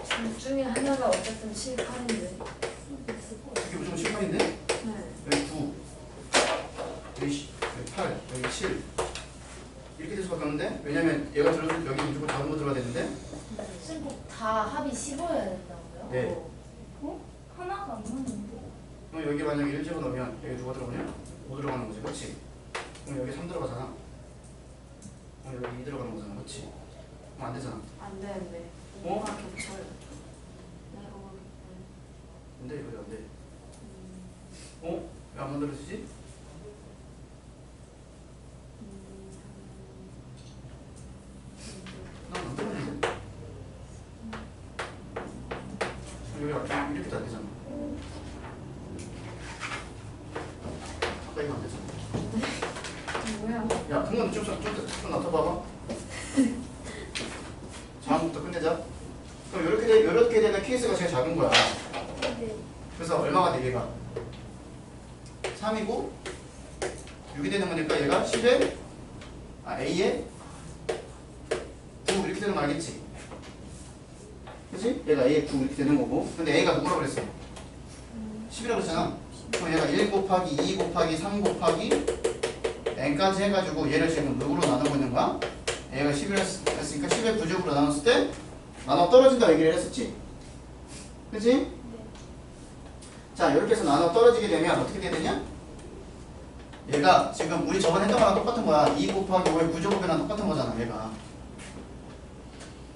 둘 중에 하나가 어쨌든 7, 8인데 이게 무조건 7, 8인데? 네. 여기 9 여기 8 여기 7 이렇게 될 수밖에 없는데 왜냐면 얘가 들어서 여기 무조건 작은 거 들어가야 되는데 선생님 꼭다 합이 15여야 된다고요? 네. 하나가 안 맞는데. 그럼 여기 만약에 1 집어넣으면 여기 누가 들어가냐? 5 들어가는 거지 그렇지? 그럼 여기 3 들어가잖아. 그럼 여기 2 들어가는 거잖아 그렇지? 그럼 안 되잖아. 안 되는데 어? 5가 겹쳐요. 네, 5가 근데 이거 왜 안 돼? 어? 왜 안 만들어지지? 난 만들었는데? 여기 안 이렇게도 안 되잖아. 아까 이거 안 되잖아. 뭐야? 야, 그건 좀 나타봐봐. 다음부터 끝내자. 그럼 이렇게 되는 케이스가 제일 작은 거야. 그래서 얼마가 돼, 얘가? 3이고 6이 되는 거니까 얘가 10에 A에 9 이렇게 되는 거 알겠지? 그치? 얘가 A에 9 이렇게 되는 거고. 근데 A가 누구라고 그랬어? 10이라고 그랬잖아. 그럼 얘가 1 곱하기 2 곱하기 3 곱하기 n까지 해가지고 얘를 지금 룩으로 나누고 있는 거야. 얘가 10을 했으니까 10의 부족으로 나눴을 때 나눠 떨어진다고 얘기를 했었지. 그치? 자, 이렇게 해서 나눠 떨어지게 되면 어떻게 돼야 되냐? 얘가 지금 우리 저번에 했던 거랑 똑같은 거야. 2 곱하기 5의 구조곱이랑 똑같은 거잖아, 얘가.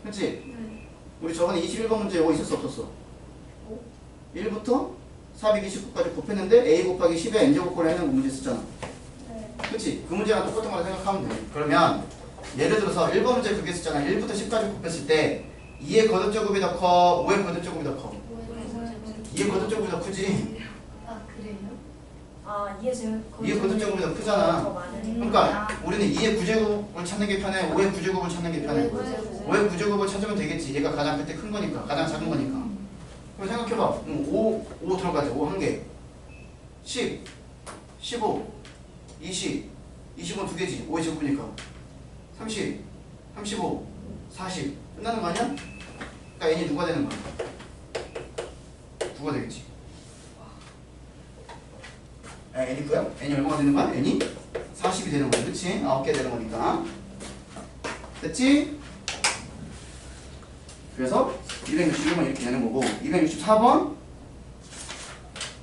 그치? 네. 우리 저번에 21번 문제에 이거 있었어, 없었어? 1부터 429까지 곱했는데 a 곱하기 10의 n제곱꼴을 해놓은 문제 있었잖아. 네. 그치? 그 문제랑 똑같은 거라 생각하면 돼. 그러면 예를 들어서 1번 문제 그게 있었잖아. 1부터 10까지 곱했을 때 2의 거듭제곱이 더 커, 5의 거듭제곱이 더 커? 2의 거듭제곱이 더 크지? 아 그래요? 아, 이게 제일 2의 거듭제곱이 더 크잖아. 더 많은. 그러니까 우리는 2의 구제곱을 찾는 게 편해? 5의 구제곱을 찾는 게 편해? 5의 구제곱을 찾으면 되겠지. 얘가 가장 그때 큰 거니까. 가장 작은 거니까. 그럼 생각해봐. 5 들어가자. 5 한 개. 10, 15, 20, 25는 두 개지. 5의 제곱이니까. 30, 35, 40. 끝나는 거 아니야? 그러니까 n이 누가 되는 거야? 9가 되겠지. n이 9야? n이 얼마가 되는 거야? n이 40이 되는 거야. 그치? 9개 되는 거니까. 됐지? 그래서 261번 이렇게 되는 거고 264번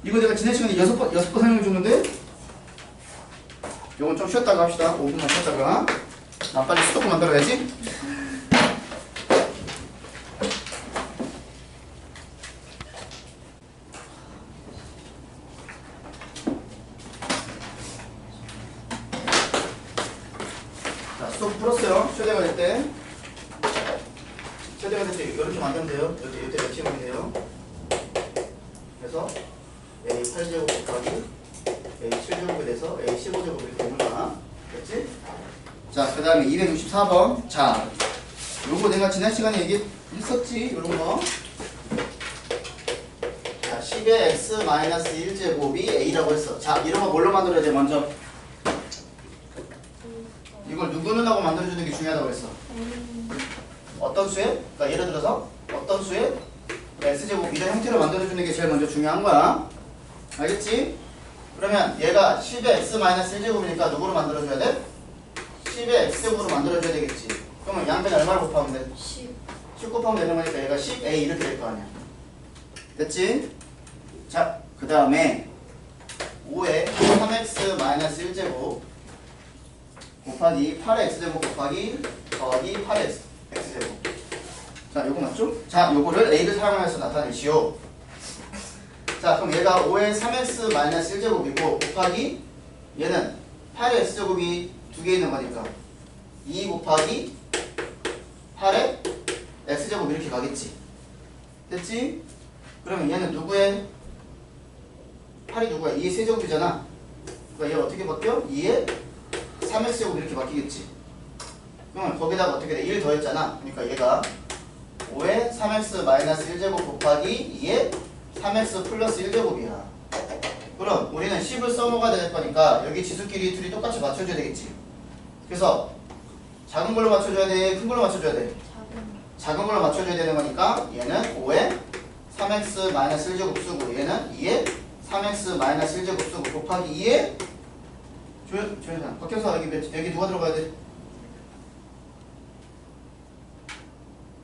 이거 내가 지난 시간에 6번 설명해 줬는데 요건 좀 쉬었다가 합시다. 5분만 쉬었다가 나 빨리 수도권 만들어야지. 자, 수도권 풀었어요. 최대가 될 때 최대가 될 때 이렇게 만들면 돼요. 이때 몇 제곱이 돼요? 그래서 A 8제곱 곱하기 A 7제곱이 돼서 A 15제곱 이렇게 되는 거야. 됐지? 자, 그 다음에 264번. 자, 요거 내가 지난 시간에 얘기했었지? 요런 거. 자, 10의 x-1제곱이 A라고 했어. 자, 이런 거 뭘로 만들어야 돼, 먼저? 이걸 누구는 하고 만들어주는 게 중요하다고 했어. 어떤 수에? 그러니까 예를 들어서 어떤 수에 x제곱 이런 형태로 만들어주는 게 제일 먼저 중요한 거야. 알겠지? 그러면 얘가 10의 x-1제곱이니까 누구로 만들어줘야 돼? 10의 x제곱으로 만들어줘야 되겠지. 그러면 양변에 얼마를 곱하면 돼? 10 곱하면 되는 거니까 얘가 10a 이렇게 될 거 아니야. 됐지? 자, 그 다음에 5의 3x-1제곱 곱하기 8의 x제곱 곱하기 더하기 8의 x제곱. 자, 요거 맞죠? 자, 요거를 a를 사용해서 나타내시오. 자, 그럼 얘가 5의 3x-1제곱이고 곱하기 얘는 8의 x제곱이 두 개 있는 거니까 2 곱하기 8의 x제곱 이렇게 가겠지. 됐지? 그러면 얘는 누구의 8이 누구야? 2의 세제곱이잖아. 그러니까 얘가 어떻게 바뀌어? 2의 3x제곱 이렇게 바뀌겠지. 그러면 거기다가 어떻게 돼? 1 더했잖아. 그러니까 얘가 5의 3x-1제곱 곱하기 2의 3x 플러스 1제곱이야. 그럼 우리는 10을 써먹어야 될 거니까 여기 지수끼리 둘이 똑같이 맞춰줘야 되겠지. 그래서 작은 걸로 맞춰줘야 돼? 큰 걸로 맞춰줘야 돼? 작은 걸로 맞춰줘야 되는 거니까 얘는 5의 3x-1제곱 쓰고 얘는 2의 3x-1제곱 쓰고 곱하기 2의 조연상 박형사 여기 누가 들어가야 돼?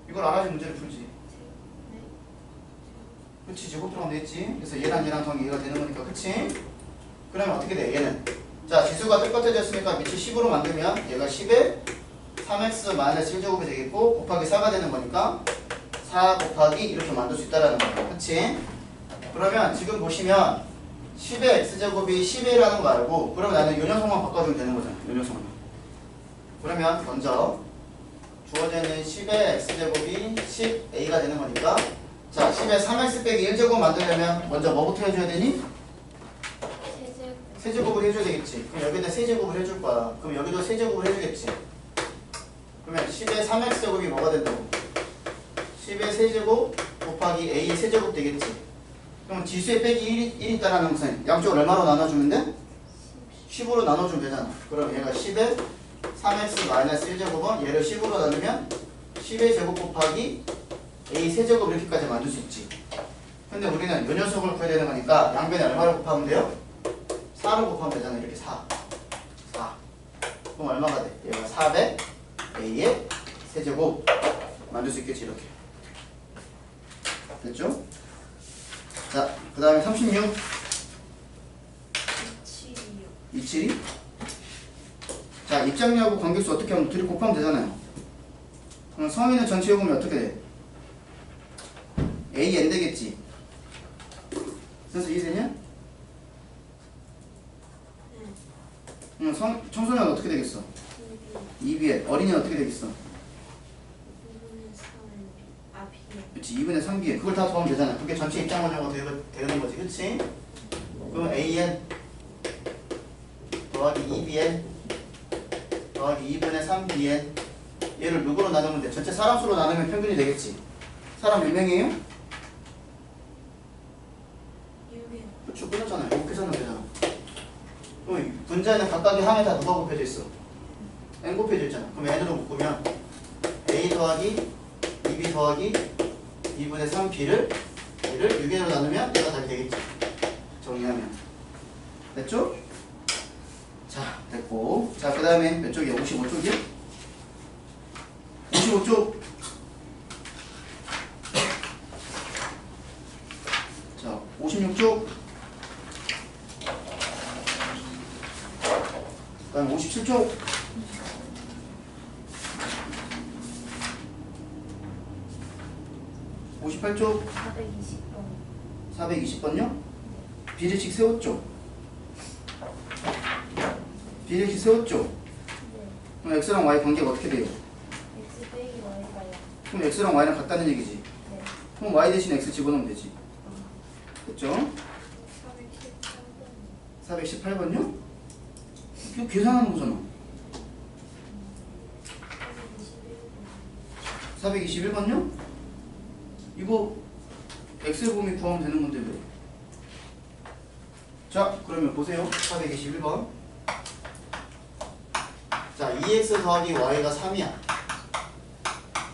이걸 알아야지 문제를 풀지. 그치, 제곱 들어가면 되겠지. 그래서 얘랑 얘랑 더하기 얘가 되는 거니까. 그치? 그러면 어떻게 돼? 얘는 자, 지수가 똑같아졌으니까 밑을 10으로 만들면 얘가 10에 3x-1제곱이 되겠고 곱하기 4가 되는 거니까 4 곱하기 이렇게 만들 수 있다라는 거야. 그치? 그러면 지금 보시면 10의 x제곱이 10a라는 거 알고 그러면 나는 요 녀석만 바꿔주면 되는 거잖아. 요 녀석만. 그러면 먼저 주어져 있는 10의 x제곱이 10a가 되는 거니까 자 10에 3x 빼기 1제곱 만들려면 먼저 뭐부터 해줘야 되니? 세제곱. 세제곱을 해줘야 되겠지. 그럼 여기다 세제곱을 해줄 거야. 그럼 여기도 세제곱을 해주겠지. 그러면 10의 3x제곱이 뭐가 된다고? 10의 세제곱 곱하기 a의 세제곱 되겠지. 그럼 지수의 빼기 1이 있다라는 것은 양쪽을 얼마로 나눠주면 돼? 10으로 나눠주면 되잖아. 그럼 얘가 10의 3x 마이너스 1제곱은 얘를 10으로 나누면 10의 제곱 곱하기 a 세제곱 이렇게까지 만들 수 있지. 근데 우리는 요 녀석을 구해야 되는 거니까 양변에 얼마를 곱하면 돼요? 4를 곱하면 되잖아. 이렇게 4. 그럼 얼마가 돼? 얘가 400 a의 세제곱 만들 수 있겠지. 이렇게 됐죠? 자, 그 다음에 36 27이 자, 입장료하고 관계수 어떻게 하면 둘이 곱하면 되잖아요. 그럼 성인은 전체 요금이 어떻게 돼? AN 되겠지. 그래서 이해되냐? 청소년은 어떻게 되겠어? 2BN. 어린이는 어떻게 되겠어? 그렇지. 2분의 3BN. 그걸 다 더하면 되잖아. 그게 전체 입장료가 되는 거지. 그렇지? 그럼 AN 더하기 2BN 더하기 2분의 3BN 얘를 누구로 나누면 돼? 전체 사람 수로 나누면 평균이 되겠지. 사람 몇 명이에요? 그렇죠. 끝났잖아요. 이거 계산하면 되잖아. 그럼 분자에는 각각의 항에 다 누가 곱해져 있어? n 곱해져 있잖아. 그럼 n으로 묶으면 a 더하기 2b 더하기 2분의 3b를 얘를 6n으로 나누면 얘가 답이 되겠지. 정리하면 됐죠? 자, 됐고. 자, 그 다음에 몇 쪽이야? 55쪽이야? 55쪽. 자, 56쪽. 그 다음에 57쪽. 58쪽. 420번. 420번요? 비례식 세웠죠? 비례식 세웠죠? 네. 그럼 x랑 y 관계가 어떻게 돼요? X 빼기 Y가요. 그럼 x랑 y는 같다는 얘기지. 네. 그럼 y 대신 x 집어넣으면 되지. 됐죠? 418번요? 이거 계산하는 거잖아. 421번요? 이거 x의 범위 구하면 되는 건데 왜? 자, 그러면 보세요. 421번. 자, 2x 더하기 y가 3이야.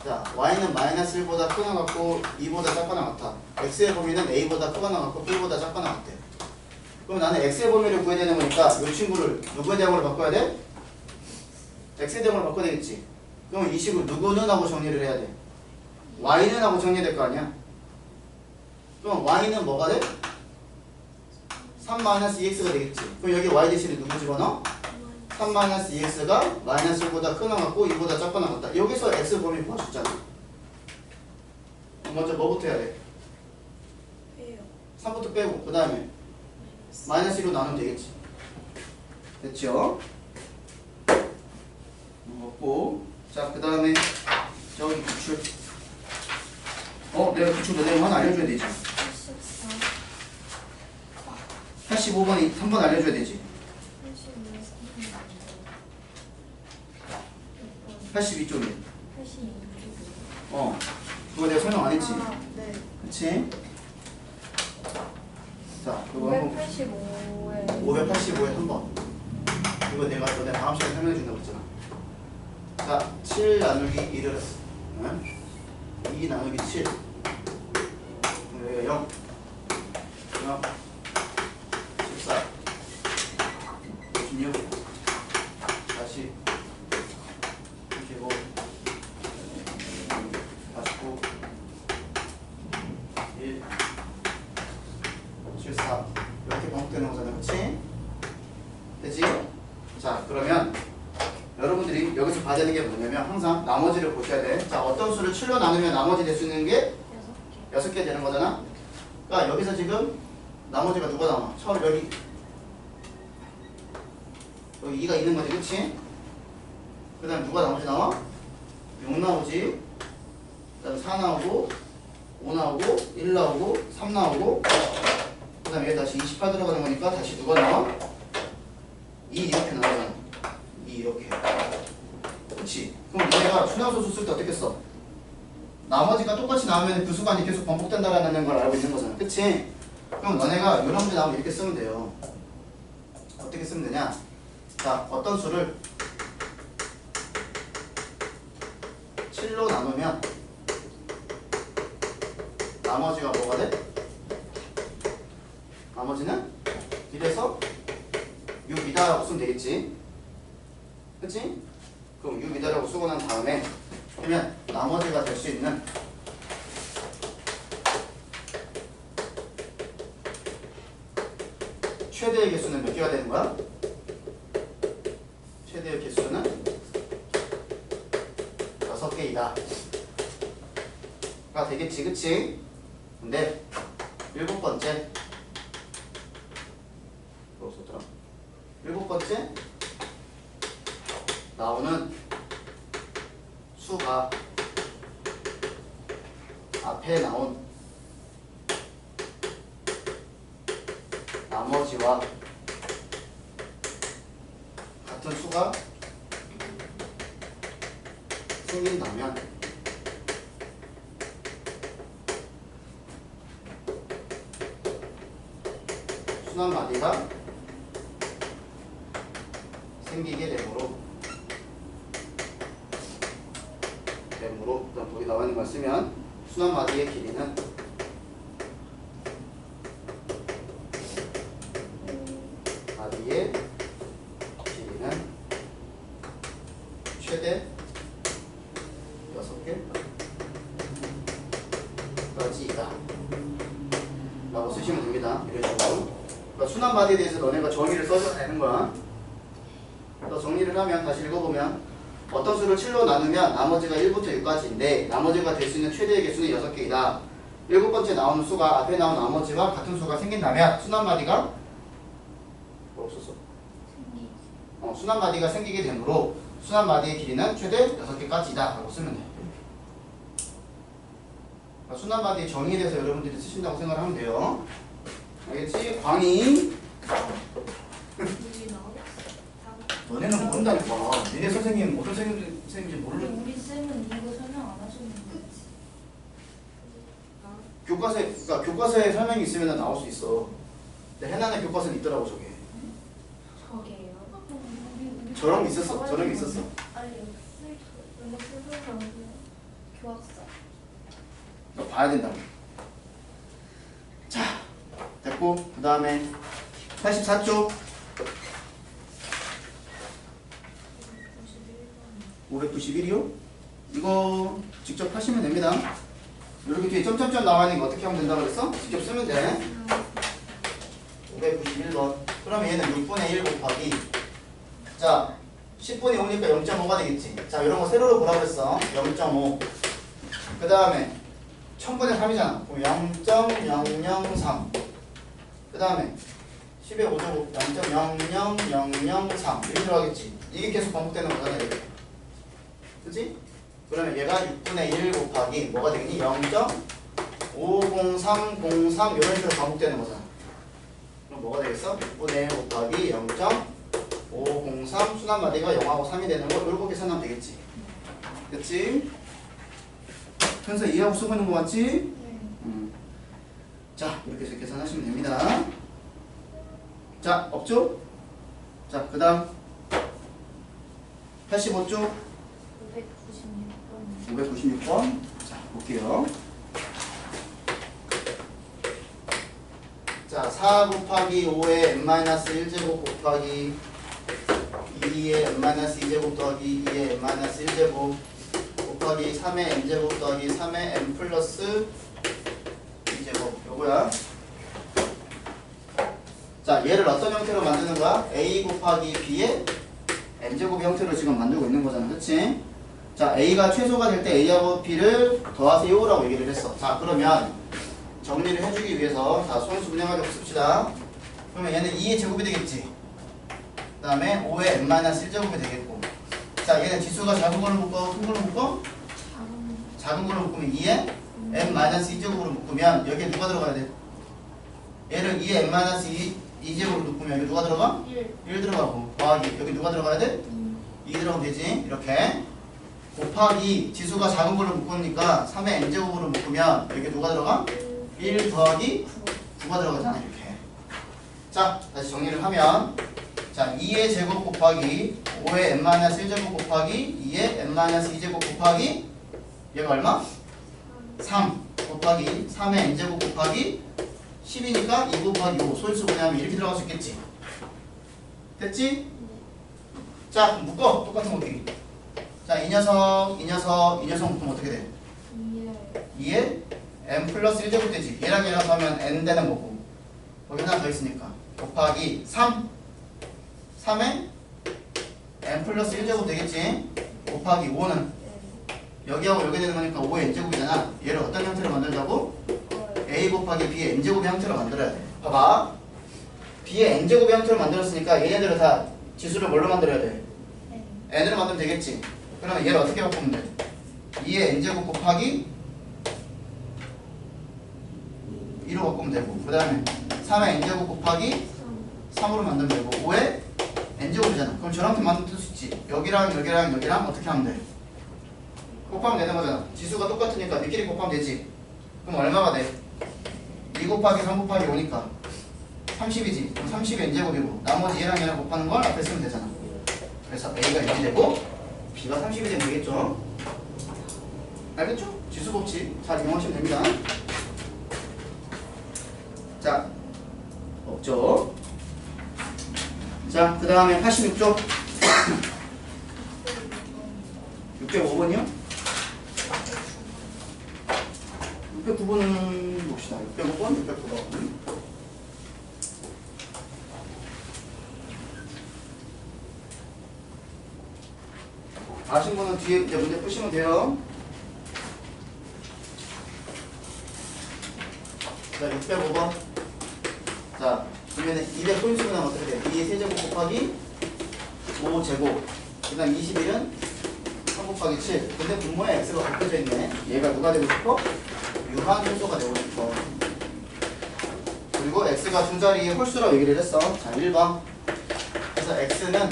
자, y는 마이너스 1보다 크거나 같고 2보다 작거나 같아. x의 범위는 a보다 크거나 같고 b보다 작거나 같대. 그럼 나는 x의 범위를 구해야 되는 거니까 이 친구를 누구의 대응으로 바꿔야 돼? x의 대응으로 바꿔야 되겠지. 그럼 이 식을 누구는 하고 정리를 해야 돼? y는 하고 정리해야 될 거 아니야? 그럼 y는 뭐가 돼? 3-2x가 되겠지. 그럼 여기 y 대신에 누구 집어넣어? 3-2x가 마이너스 1보다 크거나 같고 2보다 작거나 같다. 여기서 x 범위 구할 수 있잖아. 먼저 뭐부터 해야 돼? 3부터 빼고 그 다음에 마이너스 1로 나누면 되겠지. 됐죠? 먹고 자, 그 다음에 저기 기출. 내가 기출 너 내용 하나 알려줘야 되지. 85번이 3번 알려줘야 되지. 82쪽에. 그거 내가 설명 안 했지. 네. 그치? 자, 그거 한번 585에 585에 한 번. 이거 내가 너네 다음 시간에 설명해 준다고 했잖아. 자, 7 나누기 1을 2 나누기 7. 여기가 0. 0. 14. 56. 40. 35. 49. 1. 74. 이렇게 반복되는 거잖아. 그치? 되지? 자, 그러면 여러분들이 여기서 봐야 되는 게 뭐냐면 항상 나머지를 보셔야 돼. 자, 어떤 수를 7로 나누면 나머지 될 수 있는 게 6개 되는 거잖아. 그러니까 여기서 지금 나머지가 누가 나와? 처음 여기 2가 있는 거지. 그치? 그 다음 누가 나머지 나와? 6 나오지. 그 다음 4 나오고 5 나오고 1 나오고 3 나오고 그 다음에 다시 28 들어가는 거니까 다시 누가 나와? 2 이렇게 나오잖아. 2 이렇게. 그렇지. 그럼 얘가 순환소수 쓸 때 어떻게 써? 나머지가 똑같이 나오면 그 수간이 계속 반복된다라는 걸 알고 있는 거잖아. 그치? 그럼 너네가 이런 문제 나오면 이렇게 쓰면 돼요. 어떻게 쓰면 되냐? 자, 어떤 수를 7로 나누면 나머지가 뭐가 돼? 나머지는 1에서 6이다라고 쓰면 되겠지. 그치? 그럼 6이다라고 쓰고 난 다음에 그러면 나머지가 될 수 있는 최대의 개수는 몇 개가 되는 거야? 최대의 개수는 6개이다 가 되겠지. 그치? 근데 7번째 뭐라고 썼더라? 7번째 나오는 수가 앞에 나온 나머지와 같은 수가 생긴다면 순환 마디가 생기게 되므로 그다음 거기 나와 있는 걸 쓰면 순환 마디의 길이는 마디의 길이는 최대 6개까지이다 라고 쓰시면 됩니다. 이런 식으로. 그러니까 순환 마디에 대해서 너네가 정의를 써줘야 되는 거야. 그래서 정리를 하면 다시 읽어보면 어떤 수를 7로 나누면 나머지가 1부터 6까지인데 나머지가 될 수 있는 최대의 개수는 6개이다. 7번째 나오는 수가 앞에 나온 나머지와 같은 수가 생긴다면 순환 마디가 뭐라고 썼어? 순환 마디가 생기게 되므로 순환 마디의 길이는 최대 6개까지이다 라고 쓰면 돼. 그러니까 순환 마디의 정의에 대해서 여러분들이 쓰신다고 생각을 하면 돼요. 알겠지? 광희 너네는 모른다니까. 니네 선생님 어떤 선생님인지 모르는. 우리 쌤은 이거 설명 안 하셨는데. 교과서에, 그러니까 교과서에 설명이 있으면 나올 수 있어. 근데 해나는 교과서는 있더라고 저게. 저게요. 저런 게 있었어. 저런 게 있었어. 아니 원래 수술하고요. 교학사. 너 봐야 된다고. 자, 됐고 그 다음에 84쪽 591이요? 이거 직접 하시면 됩니다. 이렇게 뒤에 점점점 나와 있는 거 어떻게 하면 된다고 그랬어? 직접 쓰면 돼. 591번. 그러면 얘는 6분의 1 곱하기 자 10분의 5니까 0.5가 되겠지. 자 이런 거 세로로 보라고 그랬어. 0.5. 그 다음에 1000분의 3이잖아. 그럼 0.003. 그 다음에 10의 5제곱 0.00003 이렇게 들어가겠지. 이게 계속 반복되는 거잖아. 이렇게. 그치? 그러면 얘가 6분의 1 곱하기 뭐가 되겠니? 0.50303 이런 식으로 반복되는 거잖아. 그럼 뭐가 되겠어? 6분의 1 곱하기 0.503 순환 마디가 0하고 3이 되는 거 이렇게 계산하면 되겠지. 그치? 현서 이해하고 쓰고 있는 거 맞지? 네. 자 이렇게 해서 계산하시면 됩니다. 자 없죠? 자 그 다음 85쪽 596번 자 볼게요. 자 4 곱하기 5의 n-1제곱 곱하기 2의 n-2제곱 더하기 2의 n-1제곱 곱하기 3의 n제곱 더하기 3의 n 플러스 2제곱 요거야. 자 얘를 어떤 형태로 만드는 거야? a 곱하기 b의 n제곱 형태로 지금 만들고 있는 거잖아. 그치? 자 a가 최소가 될 때 a하고 b를 더하세요 라고 얘기를 했어. 자 그러면 정리를 해주기 위해서 자 소인수 분해가지고 씁시다. 그러면 얘는 2의 제곱이 되겠지. 그 다음에 5의 n-1제곱이 되겠고 자 얘는 지수가 작은 걸로 묶어 큰 걸로 묶어? 작은 걸로 묶으면 2의 n-2제곱으로 묶으면 여기에 누가 들어가야 돼? 얘를 2에 n-2제곱으로 묶으면 여기 누가 들어가? 1 들어가고 더하기 여기 누가 들어가야 돼? 2 들어가면 되지. 이렇게 곱하기 지수가 작은 걸로 묶으니까 3의 n제곱으로 묶으면 여기 누가 들어가? 1 더하기 9가 들어가잖아. 이렇게. 자 다시 정리를 하면 자 2의 제곱 곱하기 5의 n-1제곱 곱하기 2의 n-2제곱 곱하기 얘가 얼마? 3 곱하기 3의 n제곱 곱하기 10이니까 2 곱하기 5 소인수 구하면 이렇게 들어갈 수 있겠지? 됐지? 자 묶어. 똑같은 묶기. 자 이 녀석 묶으면 어떻게 돼? 2에 n 플러스 1제곱 되지. 얘랑 하면 n 되는 거고 거기 하나 더 있으니까 곱하기 3에 n 플러스 1제곱 되겠지. 곱하기 5는 여기하고 여기 되는 거니까 5의 n제곱이잖아. 얘를 어떤 형태로 만들자고? a 곱하기 b의 n제곱의 형태로 만들어야 돼. 봐봐. b의 n제곱의 형태로 만들었으니까 얘네들을 다 지수를 뭘로 만들어야 돼? n으로 만들면 되겠지. 그러면 얘를 어떻게 바꾸면 돼? 2의 n제곱 곱하기 2로 바꾸면 되고 그 다음에 3의 n제곱 곱하기 3으로 만들면 되고 5의 n제곱이잖아. 그럼 저렇게 만들 수 있지. 여기랑 어떻게 하면 돼? 곱하면 되는 거잖아. 지수가 똑같으니까 니끼리 곱하면 되지. 그럼 얼마가 돼? 2 곱하기 3 곱하기 5니까 30이지. 그럼 30의 n제곱이고 나머지 얘랑 곱하는 걸 앞에 쓰면 되잖아. 그래서 a가 6이 되고 b가 30이 되면 되겠죠. 알겠죠? 지수 법칙 잘 이용하시면 됩니다. 자, 없죠? 자, 그 다음에 86쪽 605번이요? 609번은 봅시다. 605번, 609번. 아신 분은 뒤에 이제 문제 푸시면 돼요. 자, 605번. 자, 그러면 200 소인수가 나면 어떻게 돼? 2의 세제곱 곱하기 5제곱. 그 다음 21은 3 곱하기 7. 근데 분모에 x가 곱해져 있네. 얘가 누가 되고 싶어? 유한 홀수가 되고 싶어. 그리고 x가 두 자리의 홀수라고 얘기를 했어. 자, 1번. 그래서 x는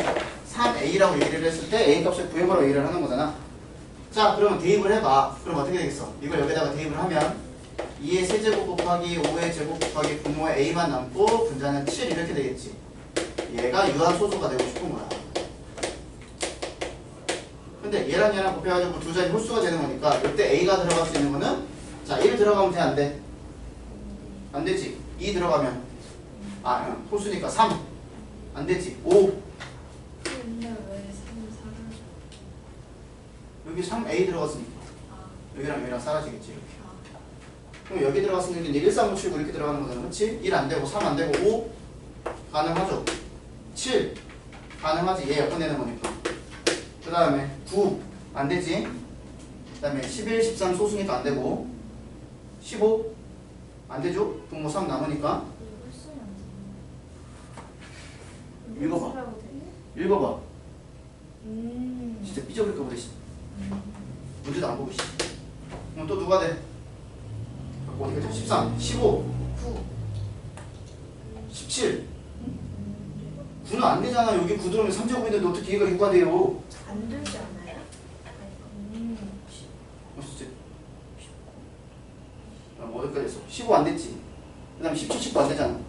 3a라고 얘기를 했을 때 a 값을 구해보라고 얘기를 하는 거잖아. 자, 그러면 대입을 해봐. 그럼 어떻게 되겠어? 이걸 여기다가 대입을 하면 2의 세제곱 곱하기 5의 제곱 곱하기 분모에 a만 남고 분자는 7 이렇게 되겠지. 얘가 유한소수가 되고 싶은 거야. 근데 얘랑 곱해가지고 두 자리 홀수가 되는 거니까 이때 a가 들어갈 수 있는 거는 자 1 들어가면 돼? 안 돼? 안 되지. 2 들어가면 홀수니까 3 안 되지. 5 근데 왜 3, 4를 여기 3a 들어갔으니까 여기랑 여기랑 사라지겠지. 이렇게. 그럼 여기 들어갔으면 이제 1, 3, 5, 7, 9 이렇게 들어가는 거잖아. 그렇지? 1 안 되고 3 안 되고 5 가능하죠. 7 가능하지. 얘 엮어내는 거니까. 그 다음에 9 안 되지. 그 다음에 11, 13 소수니까 안 되고 15 안 되죠. 분모 3 남으니까. 읽어봐. 읽어봐. 진짜 삐져버릴까 보다. 문제도 안 보고 씨. 그럼 또 누가 돼? 어디 가죠? 13, 15, 9, 17. 9는 안 되잖아. 여기 9 들어오면 3제곱인데 어떻게 얘가 6가 돼요? 안 되지 않아요? 진짜. 뭐 어디까지 했어? 15 안 됐지. 그 다음에 17, 19 안 되잖아.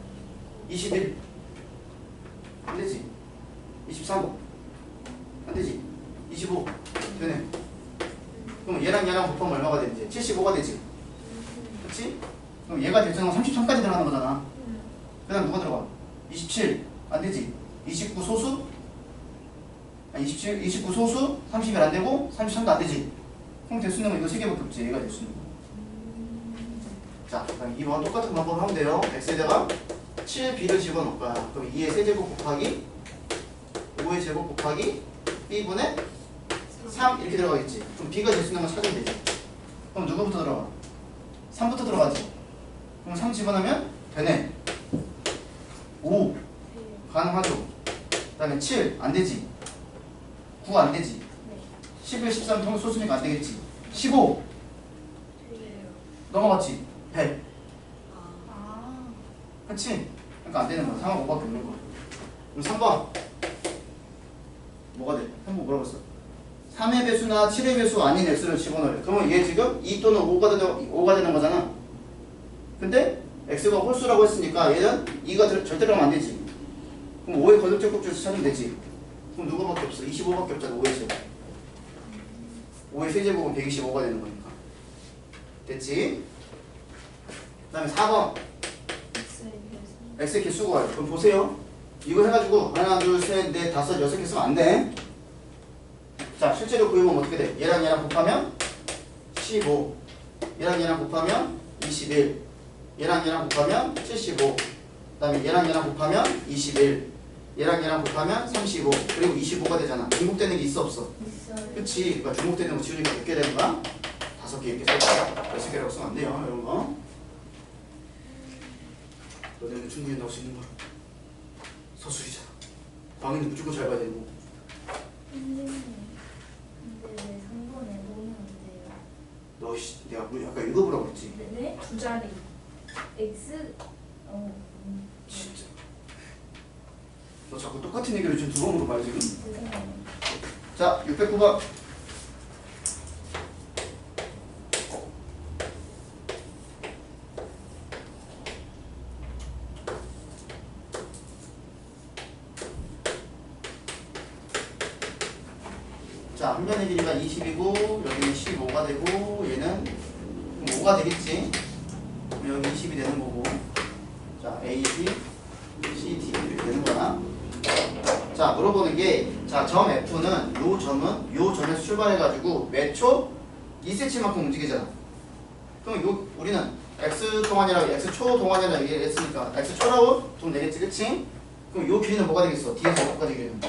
21 안 되지. 23 안 되지. 25 되네. 그럼 얘랑 곱하면 얼마가 되지? 75가 되지. 그렇지? 그럼 얘가 대충 33까지 들어가는 거잖아. 그 다음 누가 들어가? 27 안 되지. 29 소수? 29 소수 31 안 되고 33도 안 되지. 그럼 될 수 있는 건 이거 3개밖에 없지. 얘가 될 수 있는 거. 자, 그럼 2번 똑같은 방법을 하면 돼요. x에다가 7b를 집어넣을 거야. 그럼 2의 세제곱 곱하기 5의 제곱 곱하기 b분의 3 이렇게 들어가겠지. 그럼 b가 될 수 있는 건 찾으면 되지. 그럼 누구부터 들어가? 3부터 들어가지. 그럼 3 집어넣으면 되네. 5 가능하죠. 그 다음에 7 안되지. 9 안되지. 11, 13 소수니까 안되겠지. 15 넘어갔지? 100. 아. 그치? 그러니까 안 되는 거야. 상황 5밖에 없는 거야. 그럼 3번. 뭐가 돼? 3번 뭐라고 했어? 3의 배수나 7의 배수 아닌 x를 집어넣어요. 그러면 얘 지금 2 또는 5가 되는 거잖아. 근데 x가 홀수라고 했으니까 얘는 2가 절대로 하면 안 되지. 그럼 5의 거듭제곱줄에서 찾으면 되지. 그럼 누구밖에 없어? 25밖에 없잖아. 5의 제곱. 5의 세제곱은 125가 되는 거니까. 됐지? 그 다음에 4번. X의 개수 구하래. 그럼 보세요. 이거 해가지고 하나, 둘, 셋, 넷, 다섯, 여섯 개 쓰면 안 돼. 자, 실제로 구해보면 어떻게 돼? 얘랑 얘랑 곱하면 15. 얘랑 얘랑 곱하면 21. 얘랑 얘랑 곱하면 75. 그 다음에 얘랑 얘랑 곱하면 21. 얘랑 얘랑 곱하면 35. 그리고 25가 되잖아. 중복되는 게 있어 없어? 있어요. 그치? 그러니까 중복되는 거 지우니까 몇 개 되는 거야? 5개 이렇게 써있다. 6개라고 쓰면 안 돼요. 이런 거. 너네는 충분히 나올 수 있는 거야. 서술이잖아. 방인도 무조건 잘 봐야 되고. 선생님. 근데 왜 3번에 놓으면 안 돼요? 너 내가 뭐 약간 읽어보라고 그랬지? 네? 두 자리. X. 진짜. 너 자꾸 똑같은 얘기를 지금 두 번 물어봐요 지금. 죄송해요. 자, 609번. 자, 한 변의 길이가 20이고 여기는 15가 되고 얘는 5가 되겠지. 그럼 여기 20이 되는 거고. 자, A, B, C, D 이렇게 되는 거야. 자, 물어보는 게, 자, 점 F는 요 점은 요 점에서 출발해가지고 몇 초? 2cm만큼 움직이잖아. 그럼 요 우리는 x 동안이라고 x 초 동안이라고 얘기했으니까 x 초라고 좀 되겠지, 그치? 그럼 요 길이는 뭐가 되겠어? 뒤에서 몇까지 길이는?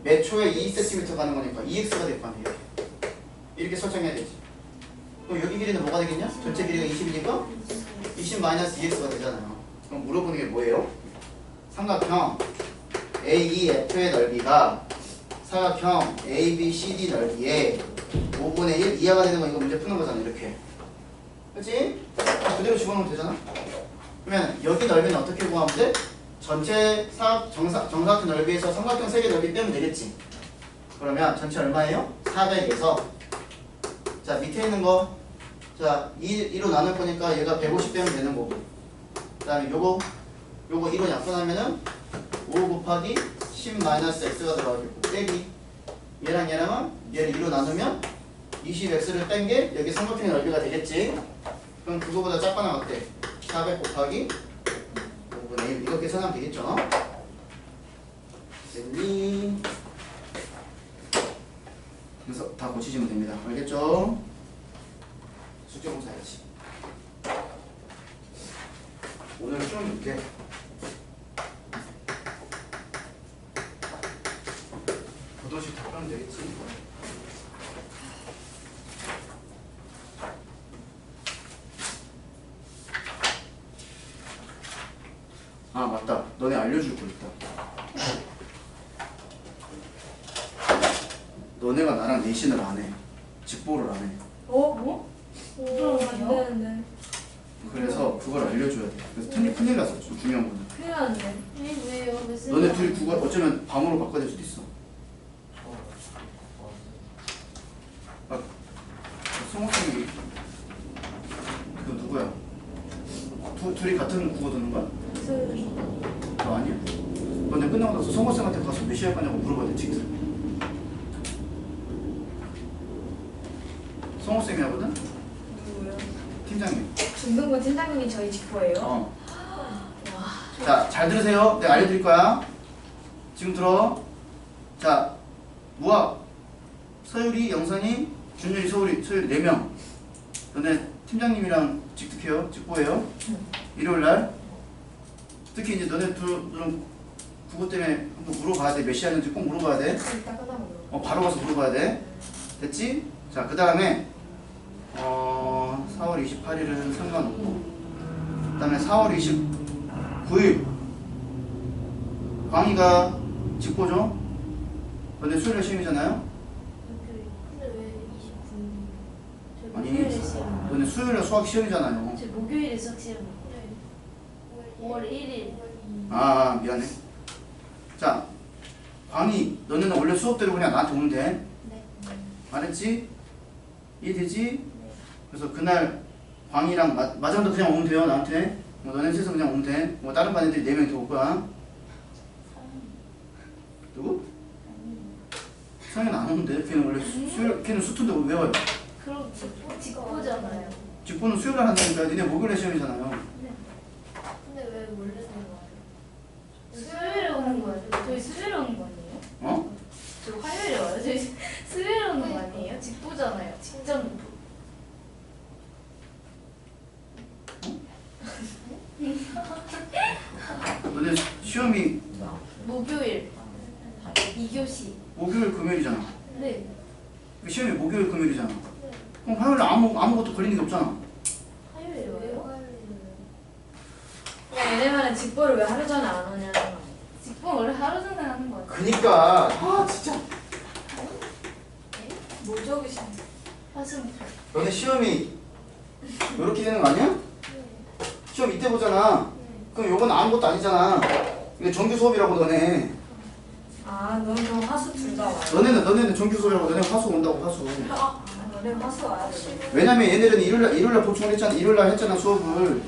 몇 초에 2cm 가는 거니까 2x가 될 거 아니에요. 이렇게 설정해야 되지. 그럼 여기 길이는 뭐가 되겠냐? 전체 길이가 20이니까 20-2x가 되잖아요. 그럼 물어보는 게 뭐예요? 삼각형 AEF의 넓이가 사각형 ABCD 넓이의 5분의 1 이하가 되는 거 이거 문제 푸는 거잖아. 이렇게. 그치? 그대로 집어넣으면 되잖아. 그러면 여기 넓이는 어떻게 구하면 돼? 전체 정사각형 넓이에서 삼각형 3개 넓이 빼면 되겠지. 그러면 전체 얼마예요? 400에서 자 밑에 있는 거 자 2로 나눌 거니까 얘가 150 빼면 되는 거고 그 다음에 요거 2로 약분하면은 5 곱하기 10-x가 들어가겠고 빼기 얘랑 얘랑은 얘를 2로 나누면 20x를 뺀 게 여기 삼각형의 넓이가 되겠지. 그럼 그거보다 작거나 어때? 400 곱하기 5분의 1 이거 계산하면 되겠죠? 됐니? 그래서 다 고치시면 됩니다. 알겠죠? 숙제 검사 해야지. 오늘은 좀 늦게 도도식 답변은 되겠지. 아 맞다. 너네 알려줄 거 있다. 너네가 나랑 내신을 안 해. 직보를 안 해. 뭐? 오, 안 되는데. 그래서 그걸 알려줘야 돼. 그래서 큰일 났어. 좀 중요한 거는. 큰일 났는데. 왜요? 왜 너네 둘이 그걸 어쩌면 밤으로 바꿔야 될 수도 있어. 아, 성학생이 그 누구야? 둘이 같은 국어 듣는 거야? 너 아니야? 너네 끝나고 나서 성학생한테 가서 몇 시에 할 거냐고 물어봐야 돼. 직접. 성학생이라거든? 누구요? 팀장님. 중등부 팀장님이 저희 직보예요? 어. 자, 잘 들으세요. 내가 알려드릴 거야. 지금 들어. 자, 무학, 서유리, 영선이, 준율이, 소율이 4명. 너네 팀장님이랑 직특해요. 직보예요. 일요일날. 특히 이제 너네 둘은 그것 때문에 한번 물어봐야 돼. 몇 시에 하는지 꼭 물어봐야 돼. 이따 끝나고 물어봐. 바로 가서 물어봐야 돼. 됐지? 자, 그 다음에 4월 28일은 상관없고 그 다음에 4월 29일 강의가 직보죠? 근데 수요일 시험이잖아요? 근데 왜 29일? 아니, 너네 수요일날 수학 시험이잖아요. 저 목요일에 수학 시험. 5월 1일. 아 미안해. 자 광희 너네는 원래 수업대로 그냥 나한테 오면 돼. 네. 알았지? 이해되지? 그래서 그날 광희랑 마장도 그냥 오면 돼요 나한테. 너네 셋은 그냥 오면 돼. 다른 반 애들이 4명이 더 올 거야. 누구? 상현 안 오는데. 걔는 원래 수요일 걔는 수투인데 외워요. 그럼 직보잖아요. 직보는 수요일날 한다니까. 니네 목요일에 시험이잖아요. 근데 왜 몰래 사는 거예요? 수요일에 오는 거예요. 저희 수요일에 오는 거 아니에요? 어? 저 화요일에 와요. 저희 수요일에 오는 거 아니에요? 직보잖아요. 직전부. 너네 시험이 목요일 2교시. 목요일 금요일이잖아. 네. 시험이 목요일 금요일이잖아. 그럼 화요일 아무것도 걸리는 게 없잖아. 화요일에 와요? 그러니까 얘네 말은 직보를 왜 하루 전에 안 오냐. 직보 원래 하루 전에 하는 거 같아요. 그니까 아 진짜 뭐 적으시는 화수목. 너네 시험이 이렇게 되는 거 아니야? 시험 이때 보잖아. 그럼 요건 아무것도 아니잖아. 이게 정규 수업이라고 너네. 아, 너는 화수 둘 다 와요. 너네는 정규 수업이라고 너네 화수 온다고 화수. 아, 너네 화수 와야 돼. 왜냐면 얘네들은 일요일날 보충을 했잖아. 일요일날 했잖아 수업을.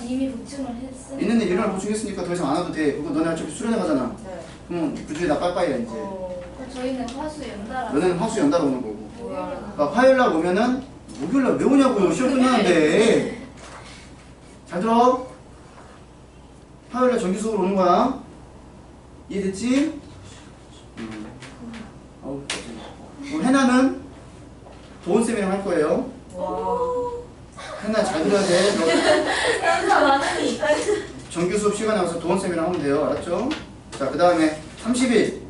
이미 보충을 했어요. 있는데 일요일날 보충했으니까 더 이상 안 와도 돼. 그거 너네 어차피 수련회 가잖아. 네. 그럼 그 중에 나 빠빠이야 이제. 저희는 화수 연달아. 너네는 화수 연달아 오는 거고. 뭐야. 그러니까 화요일날 오면은 목요일날 왜 오냐고요. 시험 끝나는데. 잘 들어. 화요일날 정규 수업으로 오는 거야. 이해됐지? 어우, 그럼 해나는 도훈쌤이랑 할 거예요. 와. 해나 잘 들어야 돼. 연사 많으니. 정규 수업 시간에 와서 도훈쌤이랑 하면 돼요. 알았죠? 자, 그 다음에 30일.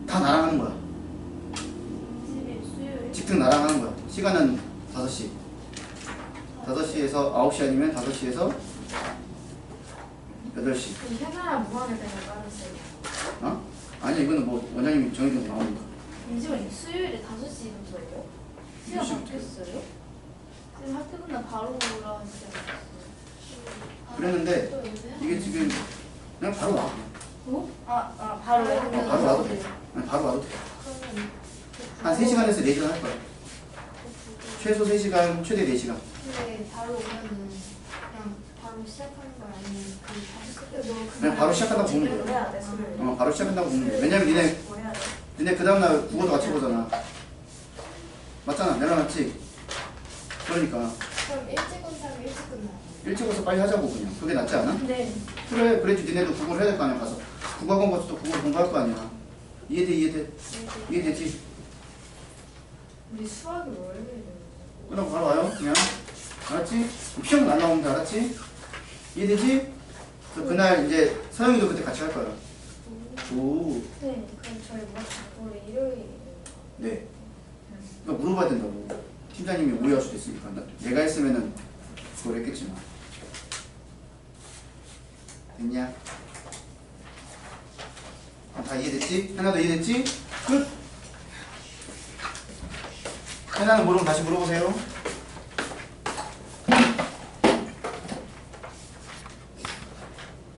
다 나랑 하는 거야. 10일 수요일. 직등 나랑 하는 거야. 시간은 5시. 5시에서 9시 아니면 5시에서 8시. 그럼 현아랑 무한에 대한 까르세요. 어? 아니, 이거는 뭐 원장님이 정해준 거 나오니까. 잠시만요. 수요일에 5시부터예요? 시간 5시부터. 바뀌었어요? 지금 학교 끝나 바로 오라 하시지 않았어요? 그랬는데 이게 지금 그냥 바로 와. 어? 바로요? 바로 와도 돼. 그냥 바로 와도 돼. 한 3시간에서 4시간 할 거야. 최소 3시간, 최대 4시간. 근데 바로 오면은 그냥 바로 시작하는 거 아니면 그 5시 그냥 바로 시작한다고 보면 돼. 해야 돼, 수요일. 바로 시작한다고 보면 돼. 왜냐면 뭐 해야 돼? 니네 그 다음날 국어도 같이 보잖아. 맞잖아. 내가 맞지? 그러니까 그럼 일찍 온 사람 일찍 끝나요? 일찍 와서 빨리 하자고 그냥. 그게 낫지 않아? 네. 그래. 그래야지 니네도 국어를 해야 될 거 아니야. 가서. 국어학원 가서 또 국어 공부할 거 아니야. 이해돼? 이해되지? 우리 수학이 월요일에. 끝나고 바로 와요. 그냥. 알았지? 시험 안 나오면 돼. 알았지? 이해되지? 그래서 그날 이제 서영이도 그때 같이 할 거야. 오. 네. 그럼 저희 뭐 직보를 일요일에. 네. 그러니까 물어봐야 된다고. 팀장님이 오해할 수도 있으니까. 내가 했으면은 그걸 했겠지만. 됐냐? 다 이해됐지? 하나도 이해됐지? 끝! 하나는 모르면 다시 물어보세요.